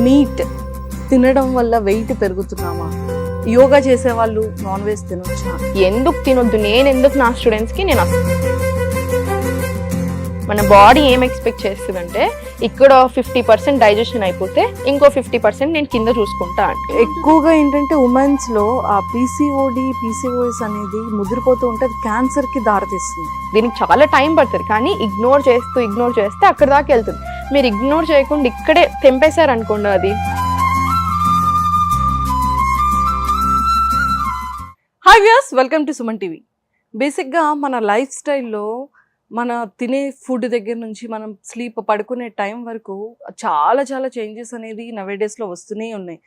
Meet తినడం వల్ల wait పెరుగుతున్నామా? Yoga చేసే వాళ్ళు నాన్ వెజ్ తినొచ్చా? ఎందుకు తినొద్దు, నేను ఎందుకు నా స్టూడెంట్స్కి నేను మన బాడీ ఏం ఎక్స్పెక్ట్ చేస్తుందంటే ఇక్కడ 50% డైజెషన్ అయిపోతే ఇంకో 50% నేను కింద చూసుకుంటా అంటే. ఎక్కువగా ఏంటంటే ఉమెన్స్ లో ఆ పీసీఓడి పీసీఓఎస్ అనేది ముదిరిపోతూ ఉంటే అది క్యాన్సర్ కి దారితీస్తుంది. దీనికి చాలా టైం పడుతుంది, కానీ ఇగ్నోర్ చేస్తే అక్కడ దాకా వెళ్తుంది. మీరు ఇగ్నోర్ చేయకుండా ఇక్కడే తెంపేశారు అనుకోండి అది. Hi viewers, welcome to Suman TV. బేసిక్గా మన లైఫ్ స్టైల్లో మన తినే ఫుడ్ దగ్గర నుంచి మనం పడుకునే టైం వరకు చాలా చేంజెస్ అనేది నవేడేస్లో వస్తూనే ఉన్నాయి.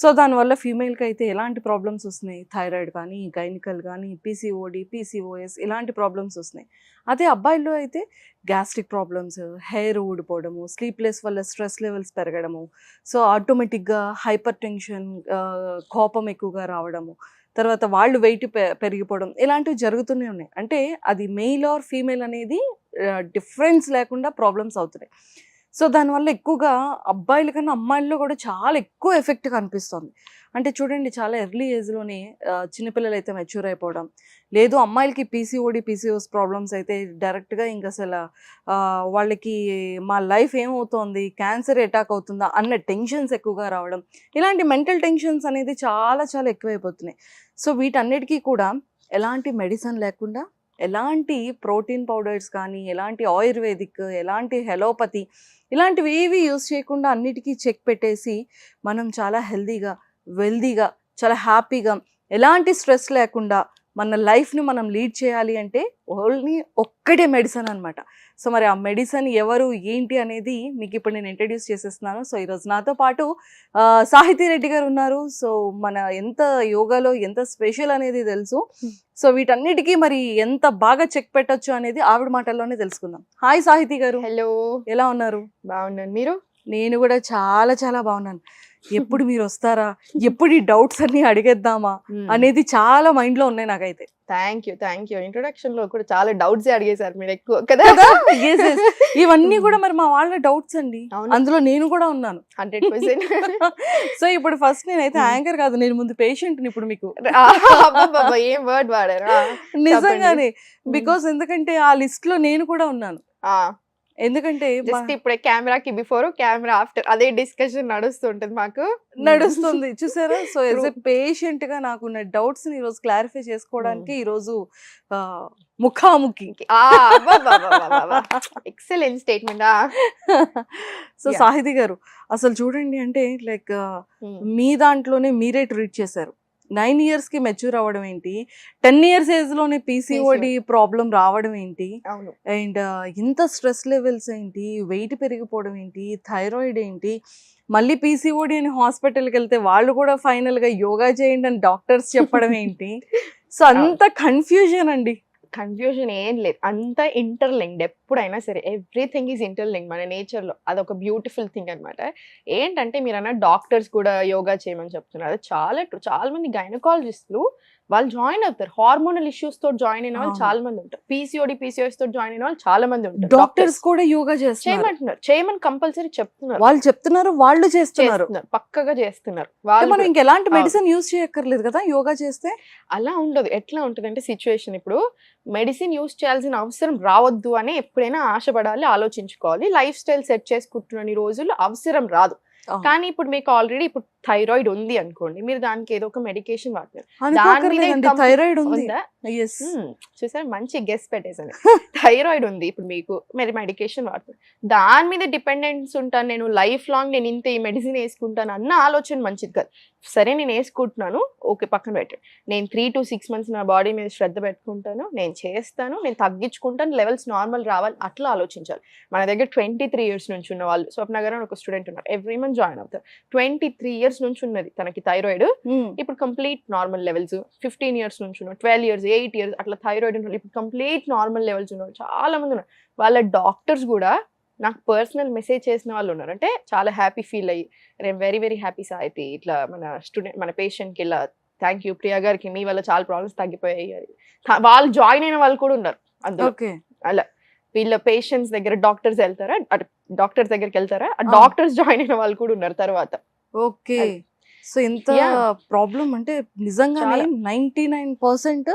సో దానివల్ల ఫీమేల్కి అయితే ఎలాంటి ప్రాబ్లమ్స్ వస్తున్నాయి, థైరాయిడ్ కానీ గైనికల్ కానీ పీసీఓడి పీసీఓఎస్ ఇలాంటి ప్రాబ్లమ్స్ వస్తున్నాయి. అదే అబ్బాయిల్లో అయితే గ్యాస్ట్రిక్ ప్రాబ్లమ్స్, హెయిర్ ఊడిపోవడము, స్లీప్లెస్ వల్ల స్ట్రెస్ లెవెల్స్ పెరగడము, సో ఆటోమేటిక్గా హైపర్ టెన్షన్, కోపం ఎక్కువగా రావడము, తర్వాత వాళ్ళు వెయిట్ పెరిగిపోవడం ఇలాంటివి జరుగుతూనే ఉన్నాయి. అంటే అది మెయిల్ ఆర్ ఫీమేల్ అనేది డిఫరెన్స్ లేకుండా ప్రాబ్లమ్స్ అవుతున్నాయి. సో దానివల్ల ఎక్కువగా అబ్బాయిల కన్నా అమ్మాయిల్లో కూడా చాలా ఎక్కువ ఎఫెక్ట్ కనిపిస్తుంది. అంటే చూడండి, చాలా ఎర్లీ ఏజ్లోనే చిన్నపిల్లలు అయితే మెచ్యూర్ అయిపోవడం, లేదు అమ్మాయిలకి పీసీఓడి పీసీఓఎస్ ప్రాబ్లమ్స్ అయితే డైరెక్ట్గా ఇంకా అసలు వాళ్ళకి మా లైఫ్ ఏమవుతోంది, క్యాన్సర్ అటాక్ అవుతుందా అన్న టెన్షన్స్ ఎక్కువగా రావడం, ఇలాంటి మెంటల్ టెన్షన్స్ అనేది చాలా ఎక్కువైపోతున్నాయి. సో వీటన్నిటికీ కూడా ఎలాంటి మెడిసిన్ లేకుండా, ఎలాంటి ప్రోటీన్ పౌడర్స్ కానీ, ఎలాంటి ఆయుర్వేదిక్, ఎలాంటి హెలోపతి ఇలాంటివి ఏవి యూస్ చేయకుండా అన్నిటికీ చెక్ పెట్టేసి మనం చాలా హెల్దీగా, వెల్దీగా, చాలా హ్యాపీగా, ఎలాంటి స్ట్రెస్ లేకుండా మన లైఫ్ని మనం లీడ్ చేయాలి అంటే ఓన్లీ ఒక్కటే మెడిసిన్ అనమాట. సో మరి ఆ మెడిసిన్ ఎవరు ఏంటి అనేది మీకు ఇప్పుడు నేను ఇంట్రడ్యూస్ చేసేస్తున్నాను. సో ఈరోజు నాతో పాటు సాహితీ రెడ్డి గారు ఉన్నారు. సో మన ఎంత యోగాలో ఎంత స్పెషల్ అనేది తెలుసు. సో వీటన్నిటికీ మరి ఎంత బాగా చెక్ పెట్టొచ్చు అనేది ఆవిడ మాటల్లోనే తెలుసుకుందాం. హాయ్ సాహితీ గారు. హలో, ఎలా ఉన్నారు? బాగున్నాను, మీరు? నేను కూడా చాలా బాగున్నాను. ఎప్పుడు మీరు వస్తారా, ఎప్పుడు ఈ డౌట్స్ అన్ని అడిగేద్దామా అనేది చాలా మైండ్ లో ఉన్నాయి నాకైతే. Thank you. ఇంట్రొడక్షన్ లో కూడా చాలా డౌట్స్ అడిగేశారు మీరు ఎక్కువ కదా. ఇవన్నీ కూడా మరి మా వాళ్ళ డౌట్స్ అండి, అందులో నేను కూడా ఉన్నాను 100%. సో ఇప్పుడు ఫస్ట్ నేనైతే యాంకర్ కాదు, నేను ముందు పేషెంట్ ని. ఇప్పుడు మీకు ఏం వర్డ్ వాడారు నిజంగానే, బికాస్ ఎందుకంటే ఆ లిస్ట్ లో నేను కూడా ఉన్నాను. ఎందుకంటే జస్ట్ ఇప్పుడే కెమెరాకి బిఫోర్ కెమెరా ఆఫ్టర్ అదే డిస్కషన్ నడుస్తుంటది, మాకు నడుస్తుంది చూసారా. సో యాజ్ ఎ పేషెంట్ గా నాకున్న డౌట్స్ ని ఈరోజు క్లారిఫై చేసుకోవడానికి ఈరోజు ముఖాముఖి. Excellent statement. సో సాహితి గారు, అసలు చూడండి, అంటే లైక్ మీ దాంట్లోనే మీరే ట్రీట్ చేశారు. 9 years కి మెచ్యూర్ అవ్వడం ఏంటి, 10 years ఏజ్ లోనే పీసీఓడి ప్రాబ్లం రావడం ఏంటి, అండ్ ఇంత స్ట్రెస్ లెవెల్స్ ఏంటి, వెయిట్ పెరిగిపోవడం ఏంటి, థైరాయిడ్ ఏంటి, మళ్ళీ పీసీఓడి అని హాస్పిటల్కి వెళ్తే వాళ్ళు కూడా ఫైనల్ గా యోగా చేయండి అని డాక్టర్స్ చెప్పడం ఏంటి. సో అంత కన్ఫ్యూజన్ అండి. కన్ఫ్యూజన్ ఏం లేదు, అంతా ఇంటర్లింక్డ్. ఎప్పుడైనా సరే ఎవ్రీథింగ్ ఈజ్ ఇంటర్లింక్డ్ మన నేచర్లో. అదొక బ్యూటిఫుల్ థింగ్ అనమాట. ఏంటంటే మీరు అన్న డాక్టర్స్ కూడా యోగా చేయమని చెప్తున్నారు. చాలా మంది గైనకాలజిస్టులు వాళ్ళు జాయిన్ అవుతారు. హార్మోనల్ ఇష్యూస్ తో జాయిన్ అయిన వాళ్ళు చాలా మంది ఉంటారు. పీసీఓడి పీసీఓఎస్ తో జాయిన్ అయిన వాళ్ళు చాలా మంది ఉంటారు. డాక్టర్స్ కూడా యోగా చేయమంటున్నారు, చేయమని కంపల్సరీ చెప్తున్నారు. వాళ్ళు చెప్తున్నారు, వాళ్ళు చేస్తున్నారు, పక్కగా చేస్తున్నారు. మనం ఇంకెలాంటి మెడిసిన్ యూజ్ చేయక్కర్లేదు కదా యోగా చేస్తే. అలా ఉండదు. ఎట్లా ఉంటుంది అంటే సిచ్యువేషన్, ఇప్పుడు మెడిసిన్ యూజ్ చేయాల్సిన అవసరం రావద్దు అని ఎప్పుడైనా ఆశపడాలి, ఆలోచించుకోవాలి. లైఫ్ స్టైల్ సెట్ చేసుకుంటున్న రోజులు అవసరం రాదు. కానీ ఇప్పుడు మీకు ఆల్రెడీ ఇప్పుడు థైరాయిడ్ ఉంది అనుకోండి, మీరు దానికి ఏదో ఒక మెడికేషన్ వాడుతున్నారు. థైరాయిడ్ ఉందా? చూసారు, మంచి గెస్ పెట్టేసాను. థైరాయిడ్ ఉంది ఇప్పుడు మీకు, మీరు మెడికేషన్ వాడుతున్నారు. దాని మీద డిపెండెన్స్ ఉంటాను నేను లైఫ్ లాంగ్, నేను ఇంత ఈ మెడిసిన్ వేసుకుంటాను అన్న ఆలోచన మంచిది కాదు. సరే నేను వేసుకుంటున్నాను, ఓకే పక్కన పెట్టండి. నేను 3 to 6 months నా బాడీ మీద శ్రద్ధ పెట్టుకుంటాను, నేను చేస్తాను, నేను తగ్గించుకుంటాను, లెవెల్స్ నార్మల్ రావాలి, అట్లా ఆలోచించాలి. మన దగ్గర 23 years నుంచి ఉన్న వాళ్ళు, స్వప్న గారు అని ఒక స్టూడెంట్ ఉన్నారు, ఎవ్రీ మంత్ జాయిన్ అవుతారు. 23 years నుంచి ఉన్నది తనకి థైరాయిడ్, ఇప్పుడు కంప్లీట్ నార్మల్ లెవెల్స్. 15 years నుంచి ఉన్నారు, 12 years, 8 years అట్లా థైరాయిడ్ ఉన్నారు, ఇప్పుడు కంప్లీట్ నార్మల్ లెవెల్స్ ఉన్నారు. చాలా మంది ఉన్నారు. వాళ్ళ డాక్టర్స్ కూడా నాకు పర్సనల్ మెసేజ్ చేసిన వాళ్ళు ఉన్నారు. అంటే చాలా హ్యాపీ ఫీల్ అయ్యి, నేను వెరీ హ్యాపీ సాహితి, ఇట్లా మన పేషెంట్కి ఇలా థ్యాంక్ యూ ప్రియా గారికి, మీ వల్ల చాలా ప్రాబ్లమ్స్ తగ్గిపోయాయి. వాళ్ళు జాయిన్ అయిన వాళ్ళు కూడా ఉన్నారు అందులో. అలా వీళ్ళ పేషెంట్స్ దగ్గర డాక్టర్స్ వెళ్తారా, డాక్టర్స్ దగ్గరికి వెళ్తారా, ఆ డాక్టర్స్ జాయిన్ అయిన వాళ్ళు కూడా ఉన్నారు తర్వాత. ఓకే. అది. సో ఎంత Yeah. ప్రాబ్లం అంటే నిజంగానే చాలా. 99%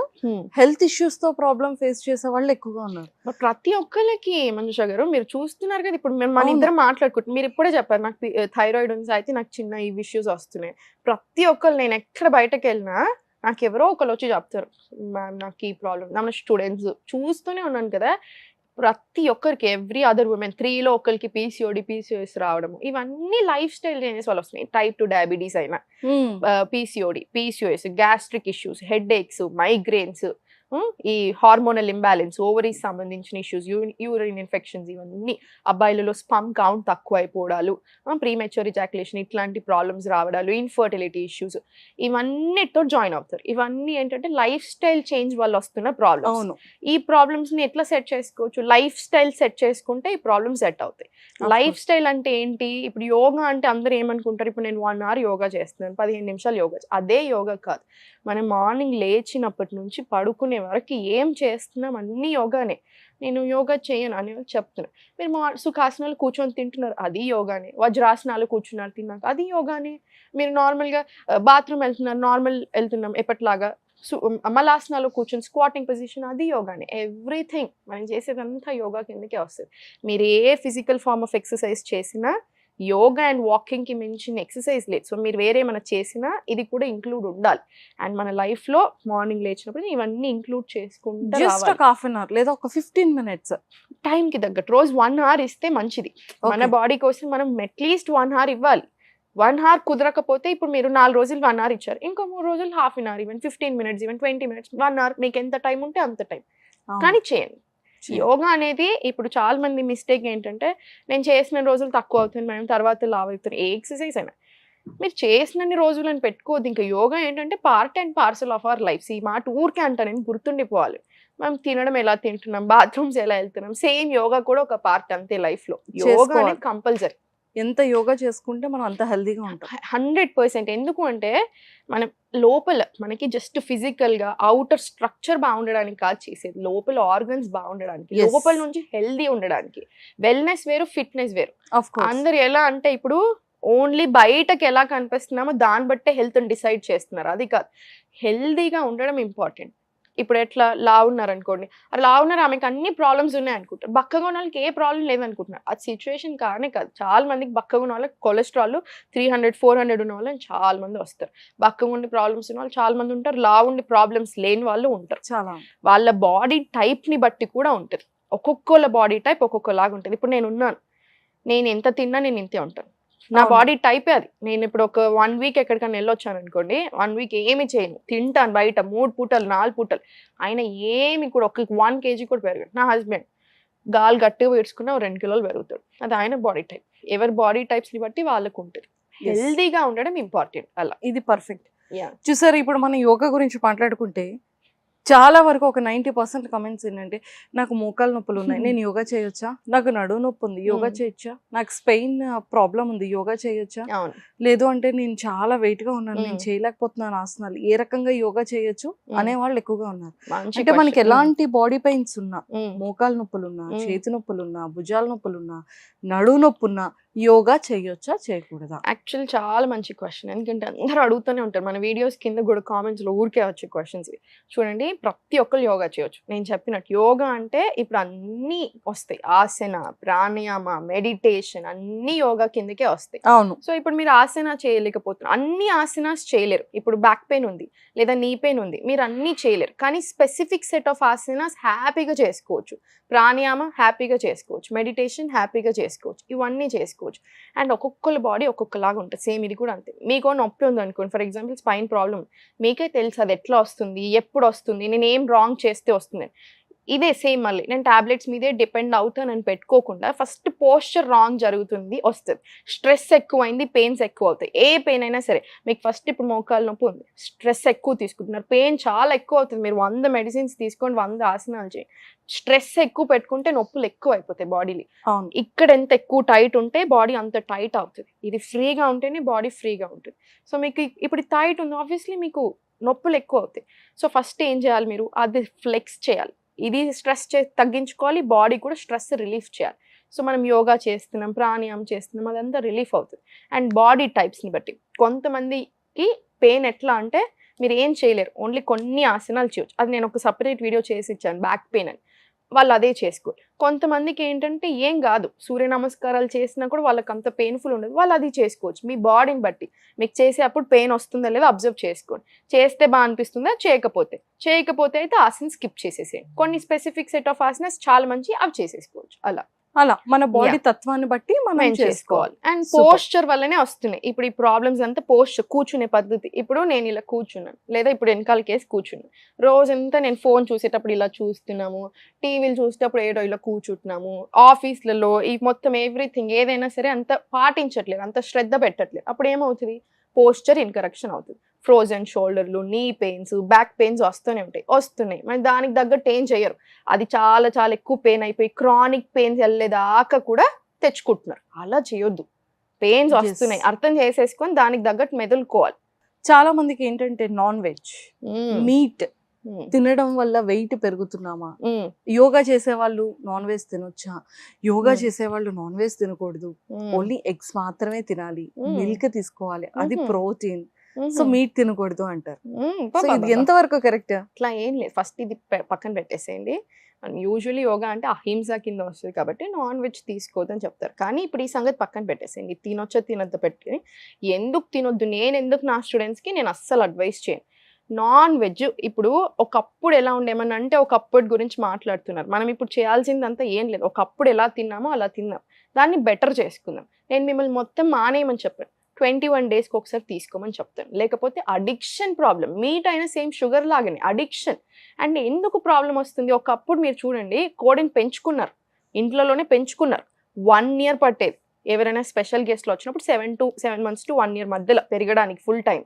హెల్త్ ఇష్యూస్ తో ప్రాబ్లం ఫేస్ చేసే వాళ్ళు ఎక్కువగా ఉన్నారు. బట్ ప్రతి ఒక్కళ్ళకి మంజుష గారు మీరు చూస్తున్నారు కదా, ఇప్పుడు మన అవును. ఇద్దరం మాట్లాడుకుంటున్నాం, మీరు ఇప్పుడే చెప్పారు నాకు థైరాయిడ్ ఉంది, అయితే నాకు చిన్న ఈ ఇష్యూస్ వస్తున్నాయి. ప్రతి ఒక్కరు నేను ఎక్కడ బయటకు వెళ్ళినా నాకు ఎవరో ఒకరు వచ్చి చెప్తారు, మ్యామ్ నాకు ఈ ప్రాబ్లం. మన స్టూడెంట్స్ చూస్తూనే ఉన్నాను కదా, ప్రతి ఒక్కరికి ఎవ్రీ అదర్ ఉమెన్ 3లో ఒకరికి పీసీఓఎస్ రావడము, ఇవన్నీ లైఫ్ స్టైల్ చేంజెస్ వల్ల వస్తున్నాయి. టైప్ 2 డయాబెటీస్ అయినా, PCOS, gastric issues, headaches, migraines, ఈ హార్మోనల్ ఇంబ్యాలెన్స్, ఓవరీస్ సంబంధించిన ఇష్యూస్, యూరిన్ ఇన్ఫెక్షన్స్, ఇవన్నీ అబ్బాయిలలో స్పమ్ కౌంట్ తక్కువ అయిపోవడాలు, ప్రీమెచ్యూర్ ఇజాక్యులేషన్, ఇట్లాంటి ప్రాబ్లమ్స్ రావడాలు, ఇన్ఫర్టిలిటీ ఇష్యూస్, ఇవన్నిటితో జాయిన్ అవుతారు. ఇవన్నీ ఏంటంటే లైఫ్ స్టైల్ చేంజ్ వల్ల వస్తున్న ప్రాబ్లమ్స్. అవును. ఈ ప్రాబ్లమ్స్ ని ఎట్లా సెట్ చేసుకోవచ్చు? లైఫ్ స్టైల్ సెట్ చేసుకుంటే ఈ ప్రాబ్లమ్స్ సెట్ అవుతాయి. లైఫ్ స్టైల్ అంటే ఏంటి? ఇప్పుడు యోగా అంటే అందరూ ఏమనుకుంటారు, ఇప్పుడు నేను 1 hour యోగా చేస్తున్నాను, 15 నిమిషాలు యోగా, అదే యోగా కాదు. మనం మార్నింగ్ లేచినప్పటి నుంచి పడుకునే వరకు ఏం చేస్తున్నాం అన్ని యోగానే. నేను యోగా చేయను అని చెప్తున్నాను. మీరు సుఖాసనాలు కూర్చొని తింటున్నారు, అది యోగానే. వజ్రాసనాలు కూర్చున్నారు తిన్నాక, అది యోగానే. మీరు నార్మల్గా బాత్రూమ్ వెళ్తున్నారు, నార్మల్ వెళ్తున్నాం ఎప్పటిలాగా, మలాసనాలు కూర్చొని స్క్వాటింగ్ పొజిషన్, అది యోగానే. ఎవ్రీథింగ్ మనం చేసేదంతా యోగా కిందకే వస్తుంది. మీరు ఏ ఫిజికల్ ఫార్మ్ ఆఫ్ ఎక్సర్సైజ్ చేసినా యోగా అండ్ వాకింగ్ కి మించిన ఎక్సర్సైజ్ లేదు. సో మీరు వేరే ఏమైనా చేసినా ఇది కూడా ఇంక్లూడ్ ఉండాలి. అండ్ మన లైఫ్ లో మార్నింగ్ లేచినప్పుడు ఇవన్నీ ఇంక్లూడ్ చేసుకుంటూ జస్ట్ ఒక హాఫ్ అన్ అవర్ లేదా ఒక 15 minutes టైం కి తగ్గట్టు రోజు 1 hour ఇస్తే మంచిది. మన బాడీ కోసం మనం అట్లీస్ట్ 1 hour ఇవ్వాలి. 1 hour కుదరకపోతే ఇప్పుడు మీరు 4 రోజులు 1 hour ఇచ్చారు, ఇంకో 3 రోజులు half an hour, even 15 minutes, even 20 minutes, 1 hour, మీకు ఎంత టైం ఉంటే అంత టైం కానీ చేయండి. యోగా అనేది ఇప్పుడు చాలా మంది మిస్టేక్ ఏంటంటే, నేను చేసిన రోజులు తక్కువ అవుతుంది మేడం, తర్వాత లావ్ అవుతుంది. ఏ ఎక్సర్సైజ్ అయినా మీరు చేసినన్ని రోజులను పెట్టుకోవద్దు. ఇంకా యోగా ఏంటంటే part and parcel of our life. ఈ మాట ఊరికే అంటాను, గుర్తుండిపోవాలి. మనం తినడం ఎలా తింటున్నాం, బాత్రూమ్స్ ఎలా వెళ్తున్నాం, సేమ్ యోగా కూడా ఒక పార్ట్ అంతే లైఫ్ లో. యోగా అనేది కంపల్సరీ. ఎంత యోగా చేసుకుంటే మనం అంత హెల్దీగా ఉంటాం. 100%. ఎందుకు అంటే మనం లోపల మనకి జస్ట్ ఫిజికల్ గా అవుటర్ స్ట్రక్చర్ బాగుండడానికి కాదు చేసేది, లోపల ఆర్గన్స్ బాగుండడానికి, లోపల నుంచి హెల్దీ ఉండడానికి. వెల్నెస్ వేరు, ఫిట్నెస్ వేరు. అందరు ఎలా అంటే ఇప్పుడు ఓన్లీ బయటకి ఎలా కనిపిస్తున్నామో దాన్ని బట్టే హెల్త్ డిసైడ్ చేస్తున్నారు. అది కాదు, హెల్దీగా ఉండడం ఇంపార్టెంట్. ఇప్పుడు ఎట్లా లావు ఉన్నారు అనుకోండి, లావు ఉన్నారు, ఆమెకి అన్ని ప్రాబ్లమ్స్ ఉన్నాయి అనుకుంటారు. బక్కగా ఉన్న వాళ్ళకి ఏ ప్రాబ్లం లేదనుకుంటున్నారు. అది సిచ్యువేషన్ కానే కాదు. చాలా మందికి బక్కగా ఉన్న వాళ్ళకి కొలెస్ట్రాల్ 300-400 ఉన్న వాళ్ళని చాలా మంది వస్తారు. బక్కగా ఉండి ప్రాబ్లమ్స్ ఉన్న వాళ్ళు చాలా మంది ఉంటారు. లావు ఉండి ప్రాబ్లమ్స్ లేని వాళ్ళు ఉంటారు. చాలా వాళ్ళ బాడీ టైప్ ని బట్టి కూడా ఉంటుంది. ఒక్కొక్కళ్ళ బాడీ టైప్ ఒక్కొక్కలాగా ఉంటుంది. ఇప్పుడు నేను ఉన్నాను, నేను ఎంత తిన్నా నేను ఇంతే ఉంటాను. నా బాడీ టైపే అది. నేను ఇప్పుడు ఒక 1 week ఎక్కడికైనా వెళ్ళొచ్చాను అనుకోండి, 1 week ఏమి చేయను, తింటాను బయట 3 పూటలు 4 పూటలు, అయినా ఏమి కూడా ఒక 1 kg కూడా పెరగదు. నా హస్బెండ్ గాలి గట్టిగా వేసుకున్న 2 కిలోలు పెరుగుతాడు. అది ఆయన బాడీ టైప్. ఎవరి బాడీ టైప్స్ ని బట్టి వాళ్ళకు ఉంటుంది. హెల్దీగా ఉండడం ఇంపార్టెంట్. అలా ఇది పర్ఫెక్ట్. చూసారు, ఇప్పుడు మనం యోగా గురించి మాట్లాడుకుంటే చాలా వరకు ఒక 90% కమెంట్స్ ఏంటంటే, నాకు మోకాలు నొప్పులు ఉన్నాయి, నేను యోగా చేయొచ్చా, నాకు నడుము నొప్పి ఉంది, యోగా చేయొచ్చా, నాకు స్పెయిన్ ప్రాబ్లం ఉంది, యోగా చేయొచ్చా, లేదు అంటే నేను చాలా వెయిట్ గా ఉన్నాను, నేను చేయలేకపోతున్నాను ఆసనాలు, ఏ రకంగా యోగా చేయొచ్చు అనే వాళ్ళు ఎక్కువగా ఉన్నారు. అంటే మనకి ఎలాంటి బాడీ పెయిన్స్ ఉన్నా, మోకాలు నొప్పులు ఉన్నా, చేతి నొప్పులు ఉన్నా, భుజాల నొప్పులు ఉన్నా, నడుము నొప్పి ఉన్నా, యోగా చేయొచ్చా చేయకూడదా? యాక్చువల్ చాలా మంచి క్వశ్చన్. ఎందుకంటే అందరూ అడుగుతూనే ఉంటారు మన వీడియోస్ కింద కూడా, కామెంట్స్ లో ఊరికే వచ్చే క్వశ్చన్స్. చూడండి, ప్రతి ఒక్కరు యోగా చేయొచ్చు. నేను చెప్పినట్టు యోగా అంటే ఇప్పుడు అన్ని వస్తాయి, ఆసన, ప్రాణాయామ, మెడిటేషన్ అన్ని యోగా కిందకే వస్తాయి. అవును. సో ఇప్పుడు మీరు ఆసన చేయలేకపోతున్నారు, అన్ని ఆసనాస్ చేయలేరు. ఇప్పుడు బ్యాక్ పెయిన్ ఉంది లేదా నీ పెయిన్ ఉంది, మీరు అన్ని చేయలేరు. కానీ స్పెసిఫిక్ సెట్ ఆఫ్ ఆసనాస్ హ్యాపీగా చేసుకోవచ్చు. ప్రాణాయామ హ్యాపీగా చేసుకోవచ్చు, మెడిటేషన్ హ్యాపీగా చేసుకోవచ్చు, ఇవన్నీ చేసుకోవచ్చు. అండ్ ఒక్కొక్కళ్ళ బాడీ ఒక్కొక్కలాగా ఉంటుంది. సేమ్ ఇది కూడా అంతే. మీకు నొప్పి ఉంది అనుకోండి, ఫర్ ఎగ్జాంపుల్ స్పైన్ ప్రాబ్లం, మీకే తెలుసు అది ఎట్లా వస్తుంది, ఎప్పుడు వస్తుంది, నేను ఏం రాంగ్ చేస్తే వస్తుంది. ఇదే సేమ్ మళ్ళీ నేను టాబ్లెట్స్ మీదే డిపెండ్ అవుతానని పెట్టుకోకుండా, ఫస్ట్ పోస్చర్ రాంగ్ జరుగుతుంది, వస్తుంది. స్ట్రెస్ ఎక్కువైంది, పెయిన్స్ ఎక్కువ అవుతాయి. ఏ పెయిన్ అయినా సరే, మీకు ఫస్ట్ ఇప్పుడు మోకాలు నొప్పి ఉంది, స్ట్రెస్ ఎక్కువ తీసుకుంటున్నారు, పెయిన్ చాలా ఎక్కువ అవుతుంది, మీరు 100 మెడిసిన్స్ తీసుకోండి, 100 ఆసనాలు చేయండి, స్ట్రెస్ ఎక్కువ పెట్టుకుంటే నొప్పులు ఎక్కువ అయిపోతాయి బాడీలో. ఇక్కడ ఎంత ఎక్కువ టైట్ ఉంటే బాడీ అంత టైట్ అవుతుంది. ఇది ఫ్రీగా ఉంటేనే బాడీ ఫ్రీగా ఉంటుంది. సో మీకు ఇప్పుడు టైట్ ఉంది, ఆబ్వియస్లీ మీకు నొప్పులు ఎక్కువ అవుతాయి. సో ఫస్ట్ ఏం చేయాలి, మీరు అది ఫ్లెక్స్ చేయాలి. ఇది స్ట్రెస్ తగ్గించుకోవాలి, బాడీ కూడా స్ట్రెస్ రిలీఫ్ చేయాలి. సో మనం యోగా చేస్తున్నాం, ప్రాణాయామం చేస్తున్నాం, అదంతా రిలీఫ్ అవుతుంది. అండ్ బాడీ టైప్స్ని బట్టి కొంతమందికి పెయిన్ ఎట్లా అంటే మీరు ఏం చేయలేరు, ఓన్లీ కొన్ని ఆసనాలు చేయొచ్చు. అది నేను ఒక సపరేట్ వీడియో చేసి ఇచ్చాను, బ్యాక్ పెయిన్ అని, వాళ్ళు అదే చేసుకోరు. కొంతమందికి ఏంటంటే ఏం కాదు, సూర్య నమస్కారాలు చేసినా కూడా వాళ్ళకి అంత పెయిన్ఫుల్ ఉండదు, వాళ్ళు అది చేసుకోవచ్చు. మీ బాడీని బట్టి మీకు చేసే అప్పుడు పెయిన్ వస్తుందా లేదా అబ్జర్వ్ చేసుకోండి. చేస్తే బాగా అనిపిస్తుందా, చేయకపోతే అయితే ఆసన స్కిప్ చేసేసేయండి. కొన్ని స్పెసిఫిక్ సెట్ ఆఫ్ ఆసనాస్ చాలా మంచి, అవి చేసేసుకోవచ్చు. అలా మన బాడీ తత్వాన్ని బట్టి మనం చేసుకోవాలి. అండ్ పోస్చర్ వల్లనే వస్తున్నాయి ఇప్పుడు ఈ ప్రాబ్లమ్స్ అంతా. పోస్చర్, కూర్చునే పద్ధతి. ఇప్పుడు నేను ఇలా కూర్చున్నాను, లేదా ఇప్పుడు వెనకాల కేసు కూర్చున్నాను, రోజంతా నేను ఫోన్ చూసేటప్పుడు ఇలా చూస్తున్నాము, టీవీలు చూసేటప్పుడు ఏడో ఇలా కూర్చుంటున్నాము, ఆఫీస్లలో ఈ మొత్తం ఎవ్రీథింగ్ ఏదైనా సరే అంత పాటించట్లేదు, అంత శ్రద్ధ పెట్టట్లేదు. అప్పుడు ఏమవుతుంది, పోస్చర్ ఇన్కరెక్షన్ అవుతుంది. ఫ్రోజన్ షోల్డర్లు, నీ పెయిన్స్, బ్యాక్ పెయిన్స్ వస్తున్నాయి. మరి దానికి తగ్గట్టు ఏం చేయరు, అది చాలా చాలా ఎక్కువ పెయిన్ అయిపోయి క్రానిక్ పెయిన్స్ వెళ్ళేదాకా కూడా తెచ్చుకుంటున్నారు. అలా చేయొద్దు. పెయిన్స్ వస్తున్నాయి, అర్థం చేసేసుకొని దానికి తగ్గట్టు మెదులుకోవాలి. చాలా మందికి ఏంటంటే నాన్ వెజ్, మీట్ తినడం వల్ల వెయిట్ పెరుగుతున్నామా, యోగా చేసే వాళ్ళు నాన్ వెజ్ తినొచ్చా, యోగా చేసే వాళ్ళు నాన్ వెజ్ తినకూడదు, ఓన్లీ ఎగ్స్ మాత్రమే తినాలి, మిల్క్ తీసుకోవాలి, అది ప్రోటీన్, సో మీట్ తినకూడదు అంటారు. సో ఇది ఎంతవరకు కరెక్ట్? అట్లా ఏం లేదు. ఫస్ట్ ఇది పక్కన పెట్టేసేయండి. యూజువల్లీ యోగా అంటే అహింస కింద వస్తుంది కాబట్టి నాన్ వెజ్ తీసుకోవద్దని చెప్తారు. కానీ ఇప్పుడు ఈ సంగతి పక్కన పెట్టేసేయండి, తినొచ్చా తినొద్దు పెట్టి. ఎందుకు తినొద్దు, నేను నా స్టూడెంట్స్కి నేను అస్సలు అడ్వైస్ చేయను. నాన్ వెజ్ ఇప్పుడు ఒకప్పుడు ఎలా ఉండేమని అంటే ఒకప్పుడు గురించి మాట్లాడుతున్నారు. మనం ఇప్పుడు చేయాల్సిందంతా ఏం లేదు, ఒకప్పుడు ఎలా తిన్నామో అలా తిన్నాం, దాన్ని బెటర్ చేసుకుందాం. నేను మిమ్మల్ని మొత్తం మానేయమని చెప్పాను, 21 డేస్కి ఒకసారి తీసుకోమని చెప్తాను. లేకపోతే అడిక్షన్ ప్రాబ్లం, మీట్ అయినా సేమ్ షుగర్ లాగానే అడిక్షన్. అండ్ ఎందుకు ప్రాబ్లం వస్తుంది, ఒకప్పుడు మీరు చూడండి కోడిని పెంచుకున్నారు, ఇంట్లోనే పెంచుకున్నారు, 1 year పట్టేది. ఎవరైనా స్పెషల్ గెస్ట్లు వచ్చినప్పుడు 7 months to 1 year మధ్యలో పెరగడానికి ఫుల్ టైం.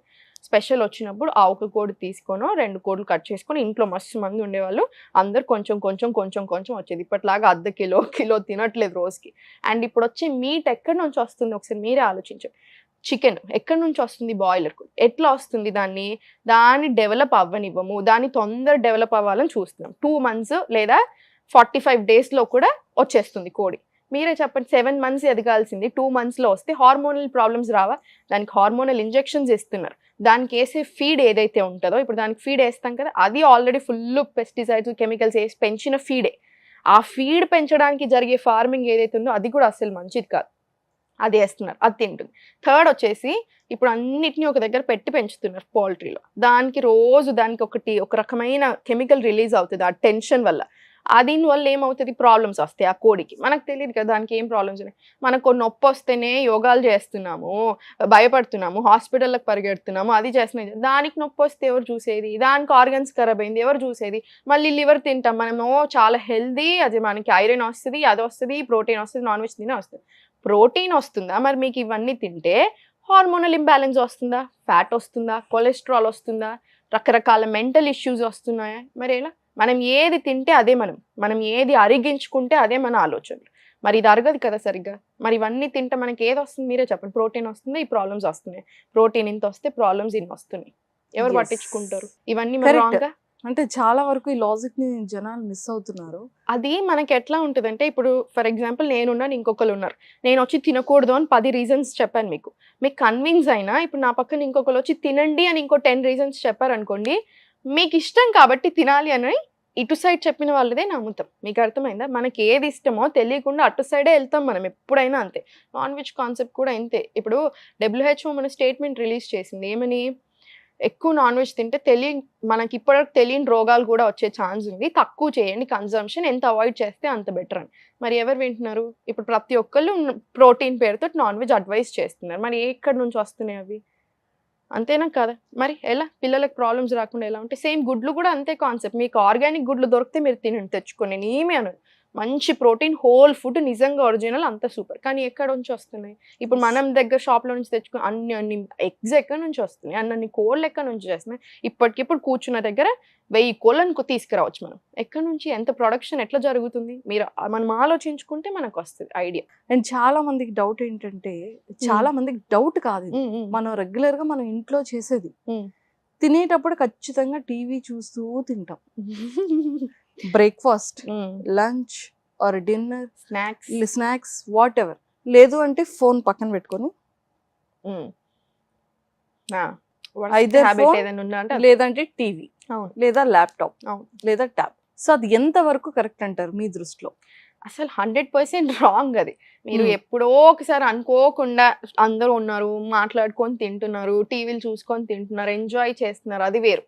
స్పెషల్ వచ్చినప్పుడు ఆ ఒక కోడి తీసుకొని 2 కోడిలు కట్ చేసుకొని ఇంట్లో మస్తు మంది ఉండేవాళ్ళు, అందరు కొంచెం వచ్చేది. ఇప్పటిలాగా అర్ధ కిలో తినట్లేదు రోజుకి. అండ్ ఇప్పుడు వచ్చే మీట్ ఎక్కడి నుంచి వస్తుంది ఒకసారి మీరే ఆలోచించండి. చికెన్ ఎక్కడి నుంచి వస్తుంది, బాయిలర్ ఎట్లా వస్తుంది, దాన్ని డెవలప్ అవ్వనివ్వము, దాన్ని తొందర డెవలప్ అవ్వాలని చూస్తున్నాం. 2 months లేదా 45 daysలో కూడా వచ్చేస్తుంది కోడి. మీరే చెప్పండి, 7 months ఎదగాల్సింది 2 monthsలో వస్తే హార్మోనల్ ప్రాబ్లమ్స్ రావా? దానికి హార్మోనల్ ఇంజెక్షన్స్ ఇస్తున్నారు. దానికి వేసే ఫీడ్ ఏదైతే ఉంటుందో, ఇప్పుడు దానికి ఫీడ్ వేస్తాం కదా, అది ఆల్రెడీ ఫుల్ పెస్టిసైడ్స్ కెమికల్స్ వేసి పెంచిన ఫీడే. ఆ ఫీడ్ పెంచడానికి జరిగే ఫార్మింగ్ ఏదైతే ఉందో అది కూడా అసలు మంచిది కాదు, అది వేస్తున్నారు, అది తింటుంది. థర్డ్ వచ్చేసి ఇప్పుడు అన్నిటినీ ఒక దగ్గర పెట్టి పెంచుతున్నారు పౌల్ట్రీలో. దానికి ఒక రకమైన కెమికల్ రిలీజ్ అవుతుంది ఆ టెన్షన్ వల్ల. దీనివల్ల ఏమవుతుంది, ప్రాబ్లమ్స్ వస్తాయి ఆ కోడికి. మనకు తెలియదు కదా దానికి ఏం ప్రాబ్లమ్స్ ఉన్నాయి. మనకు నొప్పి వస్తేనే యోగాలు చేస్తున్నాము, భయపడుతున్నాము, హాస్పిటల్కి పరిగెడుతున్నాము, అది చేస్తున్నాయి. దానికి నొప్పి వస్తే ఎవరు చూసేది, దానికి ఆర్గన్స్ ఖరాబ్ అయింది ఎవరు చూసేది. మళ్ళీ లివర్ తింటాం మనము, చాలా హెల్దీ, అది మనకి ఐరన్ వస్తుంది, అది వస్తుంది, ప్రోటీన్ వస్తుంది, నాన్ వెజ్ తినే వస్తుంది. ప్రోటీన్ వస్తుందా, మరి మీకు ఇవన్నీ తింటే హార్మోనల్ ఇంబ్యాలెన్స్ వస్తుందా, ఫ్యాట్ వస్తుందా, కొలెస్ట్రాల్ వస్తుందా, రకరకాల మెంటల్ ఇష్యూస్ వస్తున్నాయా? మరి ఎలా? మనం ఏది తింటే అదే మనం ఏది అరిగించుకుంటే అదే మన ఆలోచనలు. మరి ఇది అరగదు కదా సరిగ్గా. మరి ఇవన్నీ తింటే మనకి ఏది వస్తుంది మీరే చెప్పండి. ప్రోటీన్ వస్తుంది, ఈ ప్రాబ్లమ్స్ వస్తున్నాయి. ప్రోటీన్ ఇంత వస్తే ప్రాబ్లమ్స్ ఇన్ని వస్తున్నాయి. ఎవరు పట్టించుకుంటారు ఇవన్నీ? అంటే చాలా వరకు ఈ లాజిక్ ని జనాలు మిస్ అవుతున్నారు. అది మనకి ఎట్లా ఉంటుందంటే, ఇప్పుడు ఫర్ ఎగ్జాంపుల్ నేనున్నాను, ఇంకొకరు ఉన్నారు, నేను వచ్చి తినకూడదు అని 10 reasons చెప్పాను, మీకు కన్విన్స్ అయినా ఇప్పుడు నా పక్కన ఇంకొకరు వచ్చి తినండి అని ఇంకో 10 reasons చెప్పారనుకోండి, మీకు ఇష్టం కాబట్టి తినాలి అని ఇటు సైడ్ చెప్పిన వాళ్ళదే నమ్ముతాం. మీకు అర్థమైందా? మనకి ఏది ఇష్టమో తెలియకుండా అటు సైడే వెళ్తాం మనం ఎప్పుడైనా. అంతే నాన్ వెజ్ కాన్సెప్ట్ కూడా అంతే. ఇప్పుడు WHO మన స్టేట్మెంట్ రిలీజ్ చేసింది ఏమని, ఎక్కువ నాన్ వెజ్ తింటే మనకి ఇప్పటివరకు తెలియని రోగాలు కూడా వచ్చే ఛాన్స్ ఉంది, తక్కువ చేయండి కన్జంప్షన్, ఎంత అవాయిడ్ చేస్తే అంత బెటర్ అని. మరి ఎవరు వింటున్నారు? ఇప్పుడు ప్రతి ఒక్కళ్ళు ప్రోటీన్ పేరుతో నాన్ వెజ్ అడ్వైస్ చేస్తున్నారు. మరి ఎక్కడి నుంచి వస్తున్నాయి అవి? అంతేనా కదా? మరి ఎలా పిల్లలకు ప్రాబ్లమ్స్ రాకుండా ఎలా ఉంటే? సేమ్ గుడ్లు కూడా అంతే కాన్సెప్ట్. మీకు ఆర్గానిక్ గుడ్లు దొరికితే మీరు తినండి, తెచ్చుకొని, నేను ఏమీ అనను. మంచి ప్రోటీన్ హోల్ ఫుడ్ నిజంగా ఒరిజినల్ అంత సూపర్. కానీ ఎక్కడ నుంచి వస్తున్నాయి? ఇప్పుడు మనం దగ్గర షాప్లో నుంచి తెచ్చుకుని అన్ని ఎగ్స్ ఎక్కడి నుంచి వస్తున్నాయి, అన్ని కోళ్ళు ఎక్కడి నుంచి చేస్తున్నాయి. ఇప్పటికిప్పుడు కూర్చున్న దగ్గర 1000 కోళ్ళను తీసుకురావచ్చు మనం. ఎక్కడి నుంచి, ఎంత ప్రొడక్షన్ ఎట్లా జరుగుతుంది, మనం ఆలోచించుకుంటే మనకు వస్తుంది ఐడియా. అండ్ చాలా మందికి డౌట్ ఏంటంటే, చాలా మందికి డౌట్ కాదు, మనం రెగ్యులర్ గా మనం ఇంట్లో చేసేది, తినేటప్పుడు ఖచ్చితంగా టీవీ చూస్తూ తింటాం. Breakfast, lunch or dinner, snacks. Snacks, what ever. లేదు అంటే ఫోన్ పక్కన పెట్టుకొని Either హ్యాబిట్ phone, ఏదైనా ఉందా అంటే లేదంటే టీవీ, అవును. లేదా ల్యాప్టాప్, అవును. లేదా ట్యాబ్. సో అది ఎంత వరకు కరెక్ట్ అంటారు మీ దృష్టిలో? అసలు 100% రాంగ్ అది. మీరు ఎప్పుడో ఒకసారి అనుకోకుండా అందరూ ఉన్నారు, మాట్లాడుకొని తింటున్నారు, టీవీలు చూసుకొని తింటున్నారు, ఎంజాయ్ చేస్తున్నారు, అది వేరు.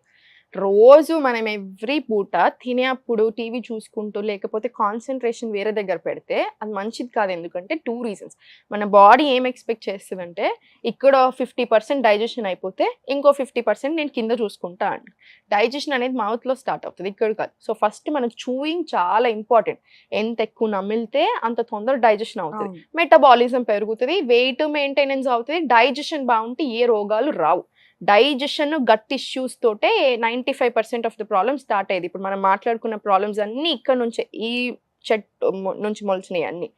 రోజు మనం ఎవ్రీ పూట తినేప్పుడు టీవీ చూసుకుంటూ లేకపోతే కాన్సన్ట్రేషన్ వేరే దగ్గర పెడితే అది మంచిది కాదు. ఎందుకంటే 2 reasons. మన బాడీ ఏం ఎక్స్పెక్ట్ చేస్తుందంటే ఇక్కడ 50% డైజెషన్ అయిపోతే ఇంకో 50% నేను కింద చూసుకుంటా అండి. డైజెషన్ అనేది మౌత్లో స్టార్ట్ అవుతుంది, ఇక్కడ కాదు. సో ఫస్ట్ మన చూయింగ్ చాలా ఇంపార్టెంట్. ఎంత ఎక్కువ నమిలితే అంత తొందర డైజెషన్ అవుతుంది, మెటబాలిజం పెరుగుతుంది, వెయిట్ మెయింటెనెన్స్ అవుతుంది, డైజెషన్ బాగుంటే ఏ రోగాలు రావు. డైజెషన్ గట్ ఇష్యూస్ తోటే 95% ఆఫ్ ద ప్రాబ్లమ్ స్టార్ట్ అయ్యేది. ఇప్పుడు మనం మాట్లాడుకున్న ప్రాబ్లమ్స్ అన్నీ ఇక్కడ నుంచే, ఈ చెట్టు నుంచి మొలిచినాయి అన్నీ.